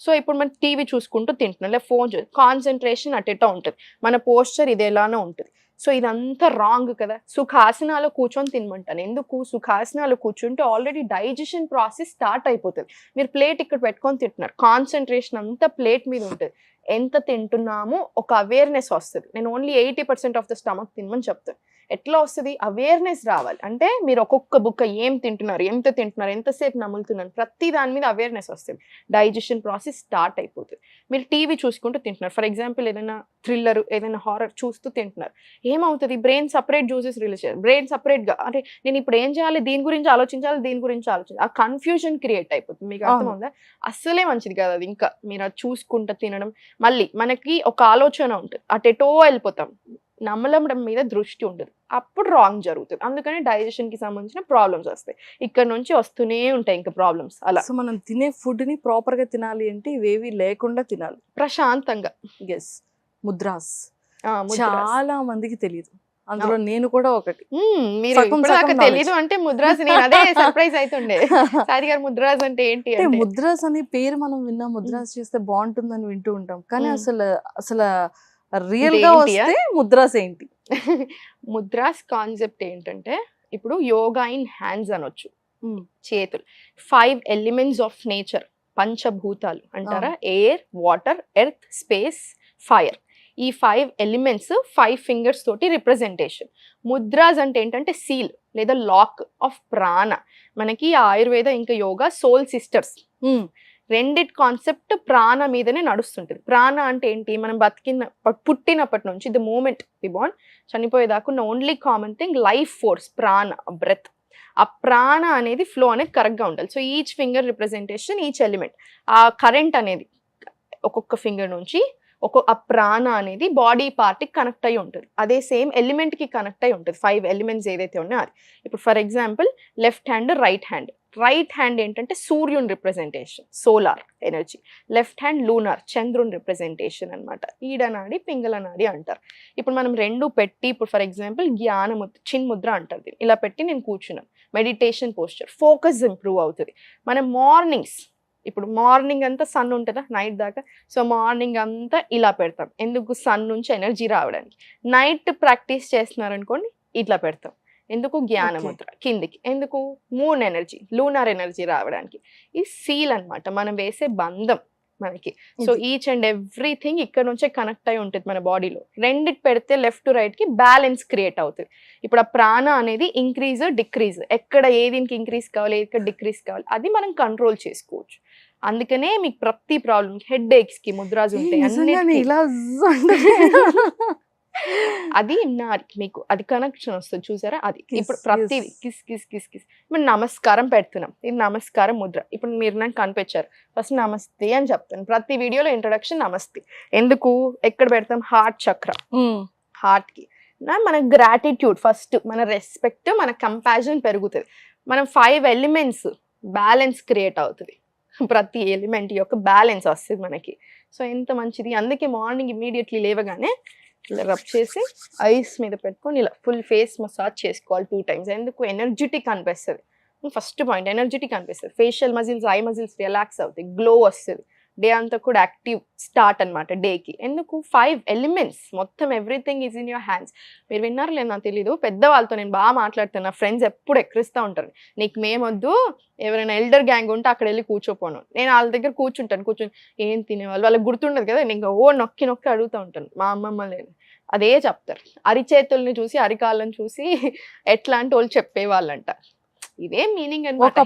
సో ఇప్పుడు మనం టీవీ చూసుకుంటూ తింటున్నాం, లేదా ఫోన్ కాన్సన్ట్రేషన్ అటెటో ఉంటుంది, మన పోస్చర్ ఇది ఎలానో ఉంటుంది. సో ఇదంతా రాంగ్ కదా. సుఖాసనాలు కూర్చొని తినమంటాను. ఎందుకు? సుఖాసనాలు కూర్చుంటే ఆల్రెడీ డైజెషన్ ప్రాసెస్ స్టార్ట్ అయిపోతుంది. మీరు ప్లేట్ ఇక్కడ పెట్టుకొని తింటున్నారు, కాన్సన్ట్రేషన్ అంతా ప్లేట్ మీద ఉంటుంది. ఎంత తింటున్నామో ఒక అవేర్నెస్ వస్తుంది. నేను ఓన్లీ 80% ఆఫ్ ద స్టమక్ తినమని చెప్తాను. ఎట్లా వస్తుంది? అవేర్నెస్ రావాలి. అంటే మీరు ఒక్కొక్క బుక్క ఏం తింటున్నారు, ఎంత తింటున్నారు, ఎంతసేపు నములుతున్నారు, ప్రతి దాని మీద అవేర్నెస్ వస్తుంది. డైజెషన్ ప్రాసెస్ స్టార్ట్ అయిపోతుంది. మీరు టీవీ చూసుకుంటూ తింటున్నారు, ఫర్ ఎగ్జాంపుల్ ఏదైనా థ్రిల్లర్, ఏదైనా హారర్ చూస్తూ తింటున్నారు, ఏమవుతుంది? బ్రెయిన్ సపరేట్ జ్యూసెస్ రిలీజ్ చేయాలి. బ్రెయిన్ సపరేట్గా అంటే నేను ఇప్పుడు ఏం చేయాలి, దీని గురించి ఆలోచించాలి, దీని గురించి ఆలోచించాలి, ఆ కన్ఫ్యూజన్ క్రియేట్ అయిపోతుంది. మీకు అర్థమవుతుందా? అస్సలే మంచిది కాదు అది. ఇంకా మీరు అది చూసుకుంటూ తినడం, మళ్ళీ మనకి ఒక ఆలోచన ఉంటుంది, అటెటో వెళ్ళిపోతాం, నమ్మలం మీద దృష్టి ఉండదు, అప్పుడు రాంగ్ జరుగుతుంది. అందుకని డైజెషన్ కి సంబంధించిన ప్రాబ్లమ్స్ వస్తాయి. ఇక్కడ నుంచి వస్తూనే ఉంటాయి ఇంకా ప్రాబ్లమ్స్. అలా సో మనం తినే ఫుడ్ ని ప్రాపర్ గా తినాలి అంటే ఇవేవి లేకుండా తినాలి, ప్రశాంతంగా. ఎస్. ముద్రాస్ ముద్రాస్. చాలా మందికి తెలియదు, అందులో నేను కూడా ఒకటి. మీరు సగం ఇప్పటిదాకా సగం తెలీదు అంటే ముద్రాస్, నేను అదే సర్ప్రైజ్ అవుతుండే. సాయి గారు ముద్రాస్ అంటే ఏంటి అంటే అంటే, ముద్రాస్ అనే పేరు మనం విన్నాం, ముద్రాస్ చేస్తే బాగుంటుందని వింటూ ఉంటాం, కానీ అసలు రియల్ గా ఇదేంటియా? వస్తే ముద్రాస్ ఏంటి? ముద్రాస్ కాన్సెప్ట్ ఏంటంటే, ఇప్పుడు యోగా ఇన్ హ్యాండ్స్ అనొచ్చు, మ్మ్. చేతులు. 5 ఎలిమెంట్స్ ఆఫ్ నేచర్, పంచభూతాలు అంటారా, air, water, earth, space, fire. ఈ 5 ఎలిమెంట్స్ 5 ఫింగర్స్ తోటి రిప్రజెంటేషన్. ముద్రాస్ అంటే ఏంటంటే సీల్ లేదా లాక్ ఆఫ్ ప్రాణ. మనకి ఆయుర్వేద ఇంకా యోగా సోల్ సిస్టర్స్. రెండిటి కాన్సెప్ట్ ప్రాణ మీదనే నడుస్తుంటుంది. ప్రాణ అంటే ఏంటి? మనం పుట్టినప్పటి నుంచి ద మూమెంట్ వి బార్న్ చనిపోయేదాకా ఉన్న only common thing life force, ప్రాణ, బ్రెత్. ఆ ప్రాణ అనేది ఫ్లో అనేది కరెక్ట్గా ఉండాలి. So each finger representation, each element. ఆ కరెంట్ అనేది ఒక్కొక్క ఫింగర్ నుంచి ఆ ప్రాణ అనేది బాడీ పార్ట్కి కనెక్ట్ అయి ఉంటుంది. అదే సేమ్ ఎలిమెంట్కి కనెక్ట్ అయి ఉంటుంది. 5 ఎలిమెంట్స్ ఏదైతే ఉన్నాయో అది. ఇప్పుడు for example left hand, right hand. Right hand ఏంటంటే సూర్యుని representation, solar energy. Left hand lunar, చంద్రుని రిప్రజెంటేషన్ అనమాట. ఈడనాడి, పింగళనాడి అంటారు. ఇప్పుడు మనం రెండు పెట్టి, ఇప్పుడు ఫర్ ఎగ్జాంపుల్ జ్ఞానముద్ర, చిన్ముద్ర అంటారు దీన్ని. ఇలా పెట్టి నేను కూర్చున్నాను, మెడిటేషన్ పోస్చర్, ఫోకస్ ఇంప్రూవ్ అవుతుంది. మనం మార్నింగ్స్, ఇప్పుడు మార్నింగ్ అంతా సన్ ఉంటుందా నైట్ దాకా, సో మార్నింగ్ అంతా ఇలా పెడతాం. ఎందుకు? సన్ నుంచి ఎనర్జీ రావడానికి. నైట్ ప్రాక్టీస్ చేస్తున్నారనుకోండి ఇట్లా పెడతాం. ఎందుకు? జ్ఞానముద్ర కిందికి. ఎందుకు? మూన్ ఎనర్జీ, లూనార్ ఎనర్జీ రావడానికి. ఈ సీల్ అన్నమాట, మనం వేసే బంధం మనకి. సో ఈచ్ అండ్ ఎవ్రీథింగ్ ఇక్కడ నుంచే కనెక్ట్ అయి ఉంటుంది మన బాడీలో. రెండిటి పెడితే లెఫ్ట్ టు రైట్ కి బ్యాలెన్స్ క్రియేట్ అవుతుంది. ఇప్పుడు ఆ ప్రాణ అనేది ఇంక్రీజ్, డిక్రీజ్, ఎక్కడ ఏదికి ఇంక్రీజ్ కావాలి, ఎక్కడ డిక్రీజ్ కావాలి, అది మనం కంట్రోల్ చేసుకోవచ్చు. అందుకనే మీకు ప్రతి ప్రాబ్లమ్, హెడ్ ఏక్స్ కి ముద్రాస్ ఉంటాయి, అన్నిటికీ ఇలా అది మీకు అది కనెక్షన్ వస్తుంది, చూసారా? అది ఇప్పుడు ప్రతి కిస్ కిస్ కిస్ కిస్. ఇప్పుడు నమస్కారం పెడుతున్నాం, ఇది నమస్కారం ముద్ర. ఇప్పుడు మీరు నాకు కనిపించారు, ఫస్ట్ నమస్తే అని చెప్తాను. ప్రతి వీడియోలో ఇంట్రొడక్షన్ నమస్తే. ఎందుకు? ఎక్కడ పెడతాం? హార్ట్ చక్ర, హార్ట్ కి. మన గ్రాటిట్యూడ్ ఫస్ట్, మన రెస్పెక్ట్, మన కంపాషన్ పెరుగుతుంది. మనం 5 ఎలిమెంట్స్ బ్యాలెన్స్ క్రియేట్ అవుతుంది. ప్రతి ఎలిమెంట్ యొక్క బ్యాలెన్స్ వస్తుంది మనకి. సో ఎంత మంచిది. అందుకే మార్నింగ్ ఇమీడియట్లీ లేవగానే ఇలా రబ్ చేసి ఐస్ మీద పెట్టుకొని ఇలా ఫుల్ ఫేస్ మసాజ్ చేసుకోవాలి 2 times. ఎందుకు? ఎనర్జెటిక్ అనిపిస్తుంది. ఫస్ట్ పాయింట్ ఎనర్జెటిక్ అనిపిస్తుంది. Facial muscles, I muscles relax అవుతాయి, గ్లో వస్తుంది. డే అంతా కూడా యాక్టివ్ స్టార్ట్ అనమాట డేకి. ఎందుకు 5 ఎలిమెంట్స్ మొత్తం everything is in your hands. మీరు విన్నారు లేదు నాకు తెలీదు, పెద్దవాళ్ళతో నేను బాగా మాట్లాడుతాను, నా ఫ్రెండ్స్ ఎప్పుడు ఎక్కిరిస్తూ ఉంటారు, నీకు మేమొద్దు, ఎవరైనా ఎల్డర్ గ్యాంగ్ ఉంటే అక్కడ వెళ్ళి కూర్చోపోను. నేను వాళ్ళ దగ్గర కూర్చుని ఏం తినేవాళ్ళు వాళ్ళకి గుర్తుండదు కదా, నేను నొక్కి అడుగుతూ ఉంటాను. మా అమ్మమ్మ లేదు అదే చెప్తారు, అరిచేతుల్ని చూసి అరికాళ్ళని చూసి ఎట్లా అంటే వాళ్ళు చెప్పేవాళ్ళంట. ఇదే మీనింగ్ అనమాట.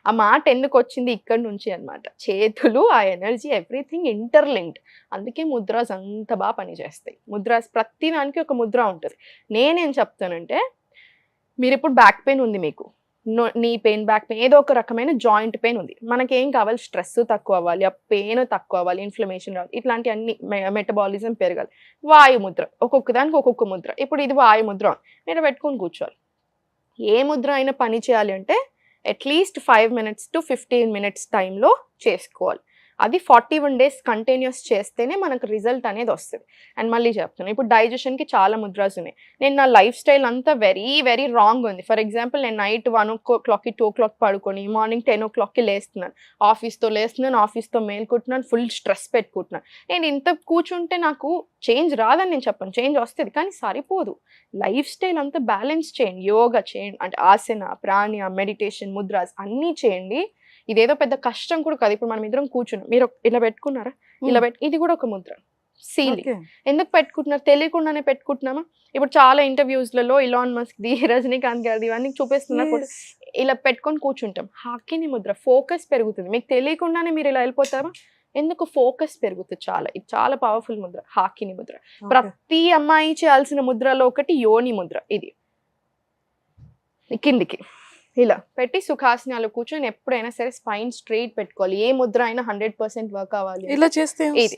ఆ మాట ఎందుకు వచ్చింది ఇక్కడ నుంచి అన్నమాట. చేతులు, ఆ ఎనర్జీ, ఎవ్రీథింగ్ ఇంటర్లింక్డ్. అందుకే ముద్రాస్ అంత బాగా పనిచేస్తాయి. ముద్రాస్ ప్రతి దానికి ఒక ముద్ర ఉంటుంది. నేనేం చెప్తానంటే, మీరు ఇప్పుడు బ్యాక్ పెయిన్ ఉంది, మీకు నీ పెయిన్, బ్యాక్ పెయిన్, ఏదో ఒక రకమైన జాయింట్ పెయిన్ ఉంది. మనకి ఏం కావాలి, స్ట్రెస్ తక్కువ అవ్వాలి, ఆ పెయిన్ తక్కువ అవ్వాలి, ఇన్ఫ్లమేషన్ రావాలి, ఇట్లాంటి అన్ని మెటబాలిజం పెరగాలి. వాయుముద్ర, ఒక్కొక్క దానికి ఒక్కొక్క ముద్ర. ఇప్పుడు ఇది వాయుముద్ర మీరు పెట్టుకొని కూర్చోవాలి. ఏ ముద్ర అయినా పని చేయాలి అంటే అట్లీస్ట్ 5 minutes to 15 minutes టైంలో చేసుకోవాలి. అది 41 days కంటిన్యూస్ చేస్తేనే మనకు రిజల్ట్ అనేది వస్తుంది. అండ్ మళ్ళీ చెప్తున్నాను, ఇప్పుడు డైజెషన్కి చాలా ముద్రాస్ ఉన్నాయి. నేను నా లైఫ్ స్టైల్ అంతా వెరీ వెరీ రాంగ్ ఉంది. ఫర్ ఎగ్జాంపుల్, నేను నైట్ 1 o'clock 2 o'clock పడుకొని మార్నింగ్ 10 o'clock లేస్తున్నాను, ఆఫీస్తో మేల్కుంటున్నాను, ఫుల్ స్ట్రెస్ పెట్టుకుంటున్నాను. నేను ఇంత కూర్చుంటే నాకు చేంజ్ రాదని నేను చెప్పను, చేంజ్ వస్తుంది, కానీ సరిపోదు. లైఫ్ స్టైల్ అంతా బ్యాలెన్స్ చేయండి, యోగా చేయండి, అంటే ఆసన, ప్రాణాయామ, మెడిటేషన్, ముద్రాస్ అన్నీ చేయండి. ఇదేదో పెద్ద కష్టం కూడా కాదు. ఇప్పుడు మనం ఇద్దరం కూర్చున్నాం, మీరు ఇలా పెట్టుకున్నారా, ఇది కూడా ఒక ముద్ర. సీలింగ్ ఎందుకు పెట్టుకుంటున్నారు, తెలియకుండానే పెట్టుకుంటున్నామా. ఇప్పుడు చాలా ఇంటర్వ్యూస్లలో ఇలాన్ మస్క్ది, రజనీకాంత్ గారిది ఇవన్నీ చూపిస్తున్నారు, ఇలా పెట్టుకొని కూర్చుంటాం. హాకిని ముద్ర, ఫోకస్ పెరుగుతుంది. మీకు తెలియకుండానే మీరు ఇలా వెళ్ళిపోతారా, ఎందుకు, ఫోకస్ పెరుగుతుంది. ఇది చాలా పవర్ఫుల్ ముద్ర, హాకిని ముద్ర. ప్రతి అమ్మాయి చేయాల్సిన ముద్రలో ఒకటి యోని ముద్ర. ఇది కిందికి ఇలా పెట్టి సుఖాసనాలు కూర్చొని ఎప్పుడైనా సరే స్పైన్ స్ట్రైట్ పెట్టుకోవాలి. ఏ ముద్ర అయినా 100% వర్క్ అవ్వాలి. ఇలా చేస్తే ఇది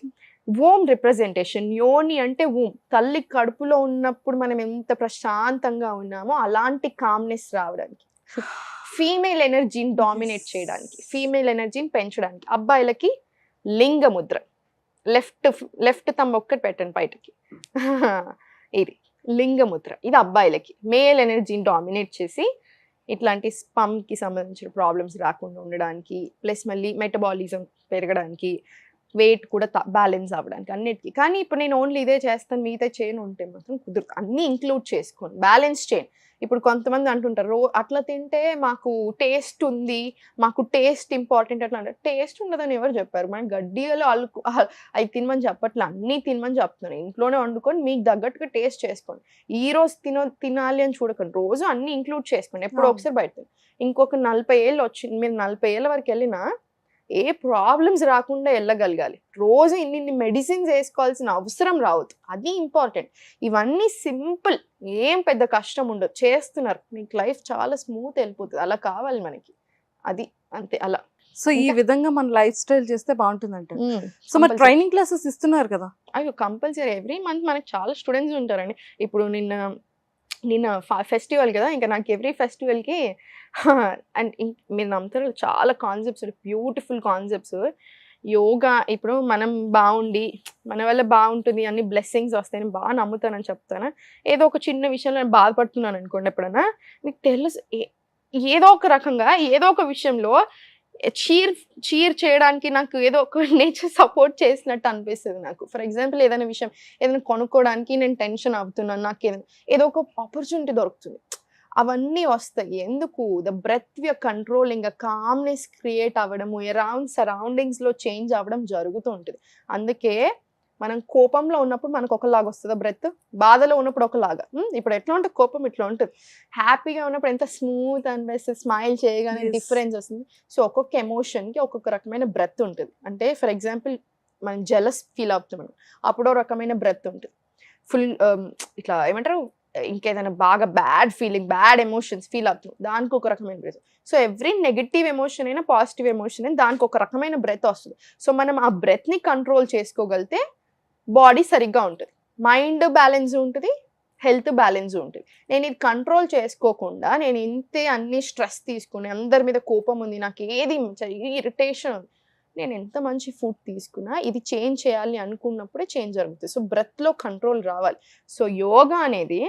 ఓం రిప్రజెంటేషన్. యోని అంటే ఓం. తల్లి కడుపులో ఉన్నప్పుడు మనం ఎంత ప్రశాంతంగా ఉన్నామో అలాంటి కామ్నెస్ రావడానికి, ఫీమేల్ ఎనర్జీని డామినేట్ చేయడానికి, ఫీమేల్ ఎనర్జీని పెంచడానికి. అబ్బాయిలకి లింగ ముద్ర, లెఫ్ట్ తమ్ ఒక్కటి పెట్టండి బయటకి, ఇది లింగ ముద్ర. ఇది అబ్బాయిలకి మేల్ ఎనర్జీని డామినేట్ చేసి ఇట్లాంటి స్పమ్కి సంబంధించిన ప్రాబ్లమ్స్ రాకుండా ఉండడానికి, ప్లస్ మళ్ళీ మెటబాలిజం పెరగడానికి, వెయిట్ కూడా బ్యాలెన్స్ అవ్వడానికి, అన్నిటికీ. కానీ ఇప్పుడు నేను ఓన్లీ ఇదే చేస్తాను, మిగతా చేయను ఉంటే మాత్రం కుదరదు. అన్నీ ఇంక్లూడ్ చేసుకోండి, బ్యాలెన్స్ చేయండి. ఇప్పుడు కొంతమంది అంటుంటారు, అట్లా తింటే మాకు టేస్ట్ ఉంది, మాకు టేస్ట్ ఇంపార్టెంట్ అట్లా అంటే. టేస్ట్ ఉండదని ఎవరు చెప్పారు? మనం గడ్డిలో అవి తినమని చెప్పట్లే, అన్నీ తినమని చెప్తున్నాను. ఇంట్లోనే వండుకొని మీకు తగ్గట్టుగా టేస్ట్ చేసుకోండి. ఈ రోజు తినాలి అని చూడకండి, రోజు అన్నీ ఇంక్లూడ్ చేసుకోండి. ఎప్పుడో ఒకసారి బయట. ఇంకొక 40 ఏళ్ళు వచ్చింది, మీరు 40 ఏళ్ళ వరకు వెళ్ళినా ఏ ప్రాబ్లమ్స్ రాకుండా వెళ్ళగలగాలి. రోజు ఇన్ని మెడిసిన్స్ వేసుకోవాల్సిన అవసరం రావద్దు, అది ఇంపార్టెంట్. ఇవన్నీ సింపుల్, ఏం పెద్ద కష్టం ఉండదు, చేస్తున్నారు, మీకు లైఫ్ చాలా స్మూత్ వెళ్ళిపోతుంది. అలా కావాలి మనకి, అది అంతే. అలా సో ఈ విధంగా మన లైఫ్ స్టైల్ చేస్తే బాగుంటుందంట. సో మరి ట్రైనింగ్ క్లాసెస్ ఇస్తున్నారు కదా? అయ్యో కంపల్సరీ, ఎవ్రీ మంత్ మనకి చాలా స్టూడెంట్స్ ఉంటారండి. ఇప్పుడు నిన్న ఫెస్టివల్ కదా, ఇంకా నాకు ఎవ్రీ ఫెస్టివల్కి అండ్ మీరు నమ్ముతారు చాలా కాన్సెప్ట్స్, బ్యూటిఫుల్ కాన్సెప్ట్స్. యోగా, ఇప్పుడు మనం బాగుండి మన వల్ల బాగుంటుంది, అన్ని బ్లెస్సింగ్స్ వస్తాయని బాగా నమ్ముతానని చెప్తాను. ఏదో ఒక చిన్న విషయంలో నేను బాధపడుతున్నాను అనుకోండి, ఎప్పుడన్నా మీకు తెలుసు, ఏదో ఒక రకంగా ఏదో ఒక విషయంలో చీర్ చేయడానికి నాకు ఏదో ఒక నేచర్ సపోర్ట్ చేసినట్టు అనిపిస్తుంది నాకు. ఫర్ ఎగ్జాంపుల్, ఏదైనా విషయం ఏదైనా కొనుక్కోవడానికి నేను టెన్షన్ అవుతున్నాను, నాకు ఏదో ఒక ఆపర్చునిటీ దొరుకుతుంది, అవన్నీ వస్తాయి. ఎందుకు? The breath we controlling, calmness create అవ్వడము, అరౌండ్ సరౌండింగ్స్లో చేంజ్ అవ్వడం జరుగుతూ ఉంటుంది. అందుకే మనం కోపంలో ఉన్నప్పుడు మనకు ఒకలాగా వస్తుంది బ్రెత్, బాధలో ఉన్నప్పుడు ఒకలాగా. ఇప్పుడు ఎట్లా ఉంటుంది కోపం, ఇట్లా ఉంటుంది. హ్యాపీగా ఉన్నప్పుడు ఎంత స్మూత్ అనిపిస్తుంది, స్మైల్ చేయగానే డిఫరెన్స్ వస్తుంది. సో ఒక్కొక్క ఎమోషన్కి ఒక్కొక్క రకమైన బ్రెత్ ఉంటుంది. అంటే ఫర్ ఎగ్జాంపుల్, మనం జెలస్ ఫీల్ అవుతాం, అప్పుడో రకమైన బ్రెత్ ఉంటుంది. ఫుల్ ఇట్లా ఏమంటారు, ఇంకేదైనా బాగా bad feeling, bad emotions feel అవుతుంది, దానికి ఒక రకమైన breath. So every negative emotion అయినా పాజిటివ్ ఎమోషన్ అయినా దానికి ఒక రకమైన బ్రెత్ వస్తుంది. సో మనం ఆ బ్రెత్ని కంట్రోల్ చేసుకోగలిగితే బాడీ సరిగ్గా ఉంటుంది, మైండ్ బ్యాలెన్స్ ఉంటుంది, హెల్త్ బ్యాలెన్స్ ఉంటుంది. నేను ఇది కంట్రోల్ చేసుకోకుండా నేను ఇంతే అన్ని స్ట్రెస్ తీసుకుని, అందరి మీద కోపం ఉంది, నాకు ఏది ఇరిటేషన్ ఉంది, నేను ఎంత మంచి ఫుడ్ తీసుకున్నా ఇది చేంజ్ చేయాలి అనుకున్నప్పుడే చేంజ్ జరుగుతుంది. సో బ్రెత్లో కంట్రోల్ రావాలి. సో యోగా అనేది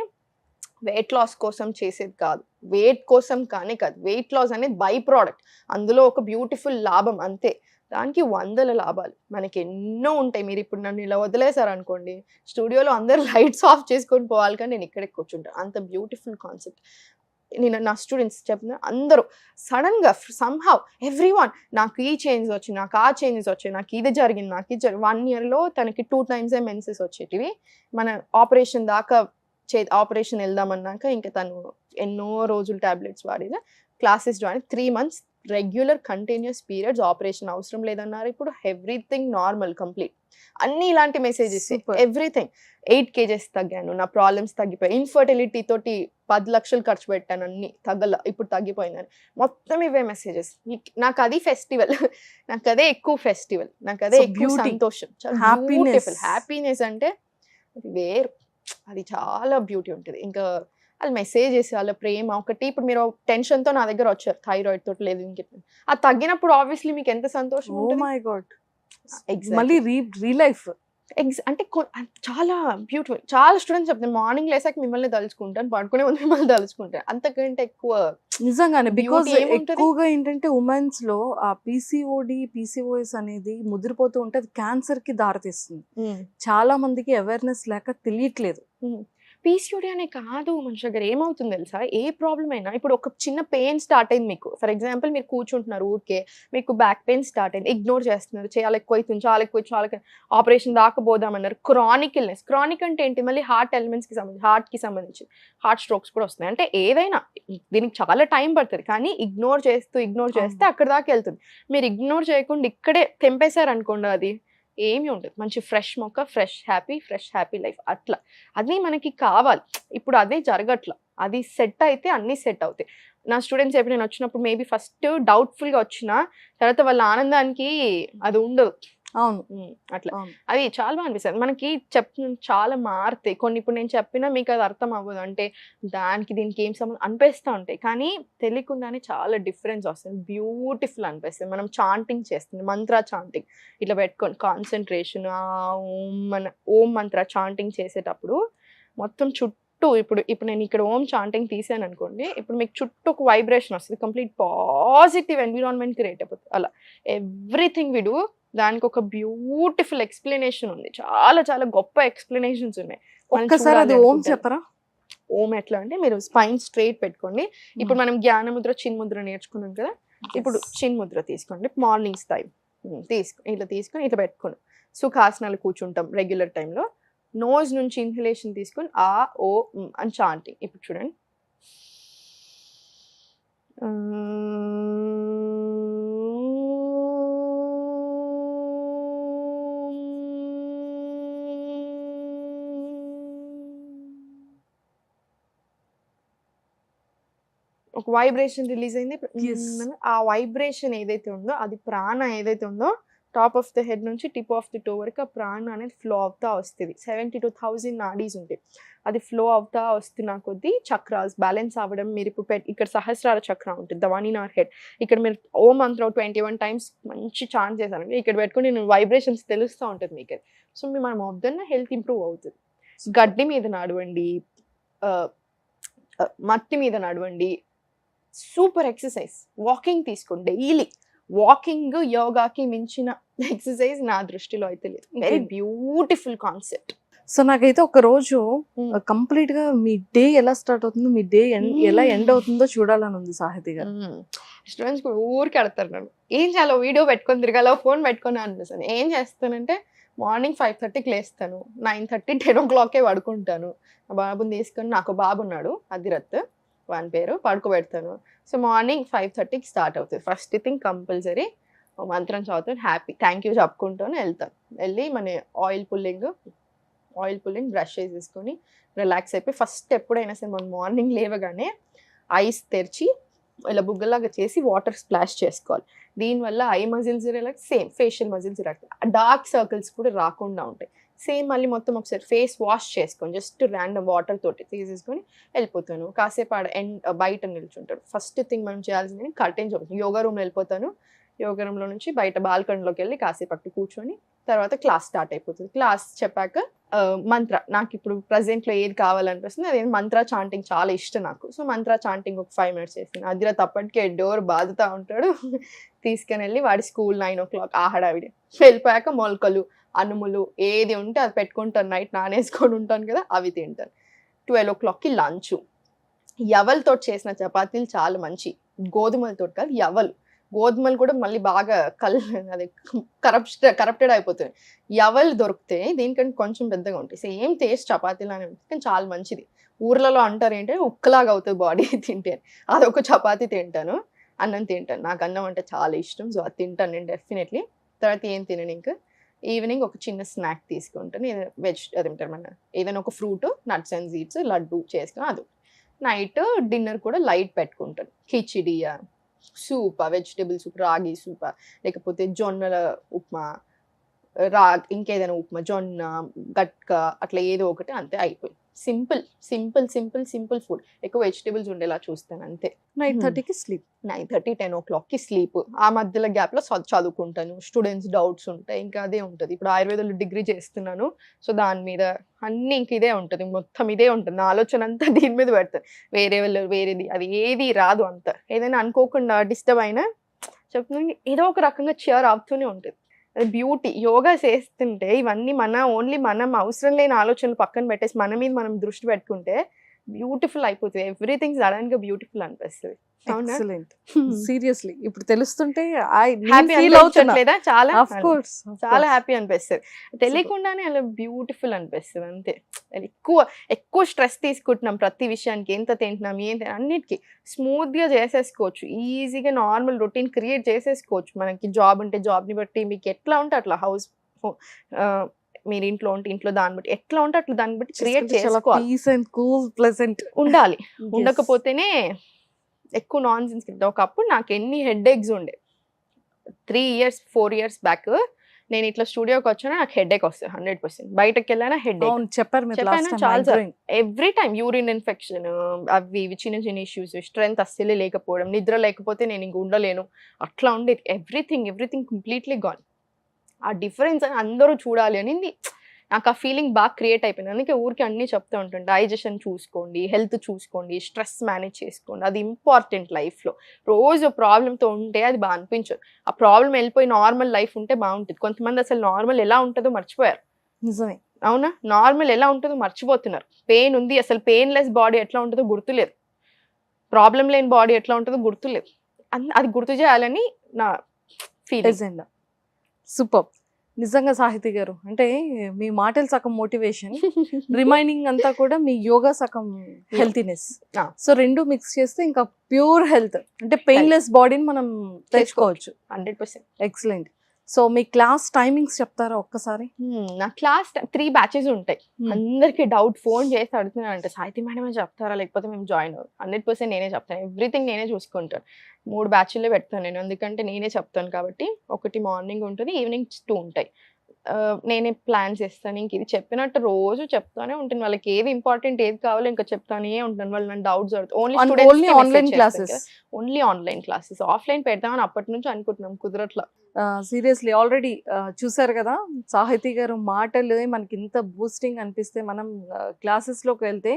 వెయిట్ లాస్ కోసం చేసేది కాదు, వెయిట్ కోసం కానీ కాదు. వెయిట్ లాస్ అనేది బై ప్రోడక్ట్, అందులో ఒక బ్యూటిఫుల్ లాభం అంతే. దానికి వందల లాభాలు మనకి ఎన్నో ఉంటాయి. మీరు ఇప్పుడు నన్ను ఇలా వదిలేశారనుకోండి, స్టూడియోలో అందరూ లైట్స్ ఆఫ్ చేసుకొని పోవాలి, కానీ నేను ఇక్కడే కూర్చుంటాను. అంత బ్యూటిఫుల్ కాన్సెప్ట్. నేను నా స్టూడెంట్స్ చెప్తున్నా, అందరూ సడన్గా సమ్హౌ ఎవ్రీవన్ నాకు ఈ చేంజెస్ వచ్చాయి, నాకు ఆ చేంజెస్ వచ్చాయి, నాకు ఇది జరిగింది, నాకు ఇది జరిగింది. 1 yearలో తనకి 2 times మెన్సెస్ వచ్చేటివి. మన ఆపరేషన్ దాకా ఆపరేషన్ వెళ్దామన్నాక ఇంకా తను ఎన్నో రోజులు టాబ్లెట్స్ వాడిన, classes join 3 months regular continuous periods, operation అవసరం లేదన్నారు. ఇప్పుడు ఎవ్రీథింగ్ నార్మల్ కంప్లీట్. అన్ని ఇలాంటి మెసేజెస్. Super. ఎవ్రీథింగ్ 8 kgs తగ్గాను, నా ప్రాబ్లమ్స్ తగ్గిపోయాయి, ఇన్ఫర్టిలిటీ తోటి 10 లక్షలు ఖర్చు పెట్టాను, అన్ని తగ్గల, ఇప్పుడు తగ్గిపోయిందని. మొత్తం ఇవే మెసేజెస్. నాకు అది ఫెస్టివల్, నాకు అదే ఎక్కువ ఫెస్టివల్, నాకు అదే So ఎక్కువ beauty, సంతోషం. happiness. హ్యాపీనెస్ అంటే అది వేరు, అది చాలా బ్యూటీ ఉంటుంది. ఇంకా వాళ్ళ మెసేజెస్, వాళ్ళ ప్రేమ ఒకటి. ఇప్పుడు మీరు టెన్షన్తో నా దగ్గర వచ్చారు, థైరాయిడ్ తోటి లేదు ఇంక, అది తగ్గినప్పుడు ఆబ్వియస్లీ మీకు ఎంత సంతోషం ఓ ఉంటుంది. My God, Exactly. మళ్ళీ రీలైఫ్. అంటే చాలా బ్యూటిఫుల్. చాలా స్టూడెంట్స్ చెప్తాను, మార్నింగ్ లేసాక మిమ్మల్ని తలుచుకుంటాను, పడుకునే ముందు మిమ్మల్ని తలుచుకుంటాను. అంతకంటే ఎక్కువ నిజంగానే. బికాజ్ beauty ఏముంటది? ఎక్కువగా ఏంటంటే ఉమెన్స్ లో ఆ పీసీఓఎస్ అనేది ముదిరిపోతూ ఉంటే అది క్యాన్సర్ కి దారితీస్తుంది. చాలా మందికి అవేర్నెస్ లేక తెలియట్లేదు. పీసీఓడి అనే కాదు, మనిషి దగ్గర ఏమవుతుంది తెలుసా, ఏ ప్రాబ్లం అయినా, ఇప్పుడు ఒక చిన్న పెయిన్ స్టార్ట్ అయింది మీకు, ఫర్ ఎగ్జాంపుల్ మీరు కూర్చుంటున్నారు ఊరికే, మీకు బ్యాక్ పెయిన్ స్టార్ట్ అయింది, ఇగ్నోర్ చేస్తున్నారు, చాలా ఎక్కువ అవుతుంది, చాలా ఆపరేషన్ దాకా పోదామన్నారు. Chronic illness. క్రానిక్ అంటే ఏంటి, మళ్ళీ హార్ట్ ఎలిమెంట్స్కి సంబంధించి, హార్ట్కి సంబంధించి హార్ట్ స్ట్రోక్స్ కూడా వస్తున్నాయి. అంటే ఏదైనా దీనికి చాలా టైం పడుతుంది, కానీ ఇగ్నోర్ చేస్తే అక్కడ దాకా వెళ్తుంది. మీరు ఇగ్నోర్ చేయకుండా ఇక్కడే తెంపేశారు అనుకోండి, అది ఏమీ ఉండదు. మంచి ఫ్రెష్ మొక్క, ఫ్రెష్ హ్యాపీ లైఫ్. అట్లా అది మనకి కావాలి. ఇప్పుడు అదే జరగట్లా. అది సెట్ అయితే అన్నీ సెట్ అవుతాయి. నా స్టూడెంట్స్ ఎప్పుడు నేను వచ్చినప్పుడు మేబీ ఫస్ట్ డౌట్ఫుల్గా వచ్చినా, తర్వాత వాళ్ళ ఆనందానికి అది ఉండదు. అవును, అట్లా అవును. అది చాలా బాగా అనిపిస్తుంది. మనకి చాలా మారుతాయి కొన్ని. ఇప్పుడు నేను చెప్పినా మీకు అది అర్థం అవ్వదు, అంటే దీనికి ఏం సంబంధం అనిపిస్తూ ఉంటాయి, కానీ తెలియకుండానే చాలా డిఫరెన్స్ వస్తుంది. బ్యూటిఫుల్ అనిపిస్తుంది. మనం చాంటింగ్ చేస్తుంది, మంత్ర చాంటింగ్ ఇట్లా పెట్టుకొని కాన్సన్ట్రేషన్, ఓం మంత్ర చాంటింగ్ చేసేటప్పుడు మొత్తం చుట్టూ, ఇప్పుడు నేను ఇక్కడ ఓం చాంటింగ్ తీసాను అనుకోండి, ఇప్పుడు మీకు చుట్టూ ఒక వైబ్రేషన్ వస్తుంది, కంప్లీట్ పాజిటివ్ ఎన్విరాన్మెంట్ క్రియేట్ అయిపోతుంది. అలా ఎవ్రీథింగ్ వి డూ, దానికి ఒక బ్యూటిఫుల్ ఎక్స్ప్లెనేషన్ ఉంది. చాలా గొప్ప ఎక్స్ప్లెనేషన్స్ ఉన్నాయి. ఒక్కసారి అది ఓం చెప్పరా? ఓం ఎట్లా అంటే, మీరు స్పైన్ స్ట్రైట్ పెట్టుకోండి. ఇప్పుడు మనం జ్ఞాన ముద్ర, చిన్ ముద్ర నేర్చుకున్నాం కదా, ఇప్పుడు చిన్ ముద్ర తీసుకోండి. మార్నింగ్స్ టైం ఇట్లా తీసుకొని ఇట్లా పెట్టుకోండి. సుఖాసనాలు కూర్చుంటాం రెగ్యులర్ టైంలో. నోజ్ నుంచి ఇన్హలేషన్ తీసుకొని ఆ ఓ అని చాంటింగ్. ఇప్పుడు చూడండి, ఒక వైబ్రేషన్ రిలీజ్ అయింది. Yes. ఆ వైబ్రేషన్ ఏదైతే ఉందో, అది ప్రాణ ఏదైతే ఉందో, టాప్ ఆఫ్ ద హెడ్ నుంచి టిప్ ఆఫ్ ద టో వరకు ఆ ప్రాణ అనేది ఫ్లో అవుతా వస్తుంది. 72,000 నాడీస్ ఉంటాయి. అది ఫ్లో అవుతా వస్తున్న కొద్దీ చక్రాస్ బ్యాలెన్స్ అవ్వడం. మీరు ఇప్పుడు ఇక్కడ సహస్రార చక్ర ఉంటుంది, the one in our head. ఇక్కడ మీరు ఓం మంత్రం 21 times మంచి చాంట్ చేశారు, ఇక్కడ పెట్టుకుని నేను వైబ్రేషన్స్ తెలుస్తూ ఉంటుంది మీకు. సో మనం వద్దన్న హెల్త్ ఇంప్రూవ్ అవుతుంది. గడ్డి మీద నడవండి, మట్టి మీద నడవండి, సూపర్ ఎక్సర్సైజ్. వాకింగ్ తీసుకోండి డైలీ. వాకింగ్ యోగాకి మించిన ఎక్సర్సైజ్ నా దృష్టిలో అయితే లేదు. Very beautiful concept. సో నాకైతే ఒక రోజు కంప్లీట్ గా మీ డే ఎలా స్టార్ట్ అవుతుందో, మీ డే ఎలా ఎండ్ అవుతుందో చూడాలని ఉంది సాహితి గారు. స్టూడెంట్స్ కూడా ఊరికి అడతారు నన్ను, ఏం చేయాలో, వీడియో పెట్టుకొని తిరగాలో, ఫోన్ పెట్టుకొని అనిపిస్తాను. ఏం చేస్తానంటే, మార్నింగ్ 5:30కి లేస్తాను, 9:30, 10 o'clock పడుకుంటాను. నా బాబుని తీసుకొని, నాకు బాబు ఉన్నాడు అధిరత్, వాని పేరు, పడుకోబెడతాను. సో మార్నింగ్ 5:30కి స్టార్ట్ అవుతుంది. ఫస్ట్ థింగ్ కంపల్సరీ మంత్రం చదువుతాను, హ్యాపీ థ్యాంక్ యూ చెప్పుకుంటాను, వెళ్తాను. వెళ్ళి మన ఆయిల్ పుల్లింగ్ బ్రష్ చేసేసుకొని రిలాక్స్ అయిపోయి, ఫస్ట్ ఎప్పుడైనా సరే మనం మార్నింగ్ లేవగానే ఐస్ తెరిచి ఇలా బుగ్గలాగా చేసి వాటర్ స్ప్లాష్ చేసుకోవాలి. దీనివల్ల I muscles relax, same facial muscles relax, dark circles కూడా రాకుండా ఉంటాయి. సేమ్ మళ్ళీ మొత్తం ఒకసారి ఫేస్ వాష్ చేసుకొని, జస్ట్ ర్యాండమ్ వాటర్ తోటి తీసేసుకొని వెళ్ళిపోతాను. కాసేపు బయట నిల్చుంటాడు. ఫస్ట్ థింగ్ మనం చేయాల్సింది కర్టెన్స్ ఓపెన్. యోగా రూమ్ వెళ్ళిపోతాను. యోగా రూమ్లో నుంచి బయట బాల్కనీలోకి వెళ్ళి కాసేపు అక్కడ కూర్చొని తర్వాత క్లాస్ స్టార్ట్ అయిపోతుంది. క్లాస్ చెప్పాక మంత్ర, నాకు ఇప్పుడు ప్రజెంట్లో ఏది కావాలనిపిస్తుంది అదే మంత్ర చాంటింగ్ చాలా ఇష్టం నాకు. సో మంత్ర చాంటింగ్ ఒక 5 minutes చేస్తాను. అదిరా తప్పటికే డోర్ బాదుతూ ఉంటాడు. తీసుకుని వెళ్ళి వాడి స్కూల్ 9 o'clock ఆ హడావిడి. వెళ్ళిపోయాక మొలకలు అనుములు ఏది ఉంటే అది పెట్టుకుంటాను. నైట్ నానేసుకొని ఉంటాను కదా, అవి తింటాను. 12 o'clockకి లంచ్. యవలతో చేసిన చపాతీలు చాలా మంచి, గోధుమలతో కాదు యవలు. గోధుమలు కూడా మళ్ళీ బాగా అదే కరప్టెడ్ అయిపోతుంది. యవలు దొరికితే దీనికంటే కొంచెం పెద్దగా ఉంటాయి, సేమ్ టేస్ట్ చపాతీలానే ఉంటుంది కానీ చాలా మంచిది. ఊర్లలో అంటారు ఏంటంటే ఉక్కలాగా అవుతుంది బాడీ తింటే. అదొక చపాతీ తింటాను, అన్నం తింటాను. నాకు అన్నం అంటే చాలా ఇష్టం, సో అది తింటాను నేను డెఫినెట్లీ. తర్వాత ఏం తినను, ఇంకా ఈవినింగ్ ఒక చిన్న స్నాక్ తీసుకుంటాను. అదేంటారు మన ఏదైనా ఒక fruit, nuts and seeds, laddu చేసుకుని అది. నైట్ డిన్నర్ కూడా లైట్ పెట్టుకుంటాను. కిచిడియా, సూపా, వెజిటేబుల్ సూప్, రాగి సూపా, లేకపోతే జొన్నల ఉప్మా, ఇంకేదైనా ఉప్మా, జొన్న గట్క, అట్లా ఏదో ఒకటి, అంతే అయిపోయింది. Simple simple simple simple food. ఎక్కువ వెజిటేబుల్స్ ఉండేలా చూస్తాను అంతే. 9:30కి స్లీప్. 9:30, 10 o'clockకి స్లీప్. ఆ మధ్యలో గ్యాప్లో చదువుకుంటాను. స్టూడెంట్స్ డౌట్స్ ఉంటాయి, ఇంకా అదే ఉంటుంది. ఇప్పుడు ఆయుర్వేదంలో డిగ్రీ చేస్తున్నాను, సో దాని మీద అన్నీ ఇంక ఇదే ఉంటుంది, మొత్తం ఇదే ఉంటుంది. నా ఆలోచన అంతా దీని మీద పెడతాను. వేరేది అది ఏది రాదు అంత. ఏదైనా అనుకోకుండా డిస్టర్బ్ అయినా చెప్తున్నాను, ఏదో ఒక రకంగా చియర్ అవుతూనే ఉంటుంది. అది బ్యూటీ. యోగా చేస్తుంటే ఇవన్నీ ఓన్లీ మనం అవసరం లేని ఆలోచనలు పక్కన పెట్టేసి మన మీద మనం దృష్టి పెట్టుకుంటే బ్యూటిఫుల్ అయిపోతుంది. ఎవ్రీథింగ్ సడన్ గా బ్యూటిఫుల్ అనిపిస్తుంది. ఎక్సలెంట్. సీరియస్లీ ఇప్పుడు తెలుస్తుంటే హ్యాపీ అనిపించట్లేదా? చాలా ఆఫ్ కోర్స్ చాలా హ్యాపీ అనిపిస్తుంది. తెలియకుండానే అలా బ్యూటిఫుల్ అనిపిస్తుంది అంతే. ఎక్కువ స్ట్రెస్ తీసుకుంటున్నాం ప్రతి విషయానికి, ఎంత తింటున్నాం ఏంటి అన్నిటికీ స్మూత్ గా చేసేసుకోవచ్చు. ఈజీగా నార్మల్ రొటీన్ క్రియేట్ చేసేసుకోవచ్చు. మనకి జాబ్ ఉంటే జాబ్ని బట్టి, మీకు ఎట్లా ఉంటే అట్లా, హౌస్ మీరు ఇంట్లో ఉంటే ఇంట్లో దాన్ని బట్టి, ఎట్లా ఉంటే అట్లా దాన్ని బట్టి క్రియేట్ చేసుకోవాలి. పీస్ అండ్ కూల్ ప్లెజెంట్ ఉండాలి. ఉండకపోతేనే ఎక్కువ నాన్ సెన్స్. ఒకప్పుడు నాకు ఎన్ని హెడ్ ఏక్స్ ఉండే. 4 years బ్యాక్ నేను ఇట్లా స్టూడియోకి వచ్చాను, నాకు హెడ్ ఏక్ వస్తుంది 100%. బయటకు వెళ్ళానా హెడ్ ఏక్. చెప్పాను చాలా ఎవ్రీ టైం యూరిన్ ఇన్ఫెక్షన్, అవి ఇవి చిన్న చిన్న ఇష్యూస్, స్ట్రెంత్ అస్సలే లేకపోవడం, నిద్ర లేకపోతే నేను ఇంక ఉండలేను, అట్లా ఉండేది. Everything completely gone. ఆ డిఫరెన్స్ అని అందరూ చూడాలి అని నాకు ఆ ఫీలింగ్ బాగా క్రియేట్ అయిపోయింది. అందుకే ఊరికి అన్నీ చెప్తూ ఉంటాను, డైజెషన్ చూసుకోండి, హెల్త్ చూసుకోండి, స్ట్రెస్ మేనేజ్ చేసుకోండి, అది ఇంపార్టెంట్ లైఫ్లో. రోజు ప్రాబ్లంతో ఉంటే అది బాగా అనిపించదు. ఆ ప్రాబ్లం వెళ్ళిపోయి నార్మల్ లైఫ్ ఉంటే బాగుంటుంది. కొంతమంది అసలు నార్మల్ ఎలా ఉంటుందో మర్చిపోయారు. నిజమే, అవునా? నార్మల్ ఎలా ఉంటుందో మర్చిపోతున్నారు. పెయిన్ ఉంది, అసలు పెయిన్లెస్ బాడీ ఎట్లా ఉంటుందో గుర్తులేదు, ప్రాబ్లం లేని బాడీ ఎట్లా ఉంటుందో గుర్తులేదు. అది గుర్తు చేయాలని నా ఫీలింగ్. సూపర్. నిజంగా సాహితి గారు, అంటే మీ మాటలు సగం మోటివేషన్, రిమైనింగ్ అంతా కూడా మీ యోగా సగం హెల్తీనెస్. సో రెండు మిక్స్ చేస్తే ఇంకా ప్యూర్ హెల్త్, అంటే పెయిన్లెస్ బాడీని మనం తెచ్చుకోవచ్చు. 100%. ఎక్సలెంట్. సో మీ క్లాస్ టైమింగ్స్ చెప్తారా ఒక్కసారి? నా క్లాస్ 3 batches ఉంటాయి. అందరికి డౌట్ ఫోన్ చేసి అడుగుతున్నాను, అంటే సాహితి మేడమే చెప్తారా లేకపోతే మేము జాయిన్ అవ్వం? 100% నేనే చెప్తాను. ఎవ్రీథింగ్ నేనే చూసుకుంటాను. 3 batchలే పెడతాను నేను, ఎందుకంటే నేనే చెప్తాను కాబట్టి. ఒకటి మార్నింగ్ ఉంటుంది, ఈవినింగ్ 2 ఉంటాయి. నేనే ప్లాన్ చేస్తాను. ఇంక ఇది చెప్పినట్టు రోజు చెప్తానే ఉంటాను. వాళ్ళకి ఏది ఇంపార్టెంట్ ఏది కావాలో ఇంకా చెప్తానే ఉంటాను. వాళ్ళు నన్ను డౌట్స్ అడుగుతారు. Only online classes. Only online classes. Offline పెడతామని అప్పటి నుంచి అనుకుంటున్నాం, కుదరట్లా. సీరియస్లీ ఆల్రెడీ చూసారు కదా సాహితి గారు మాటలు మనకి ఇంత బూస్టింగ్ అనిపిస్తే, మనం క్లాసెస్లోకి వెళ్తే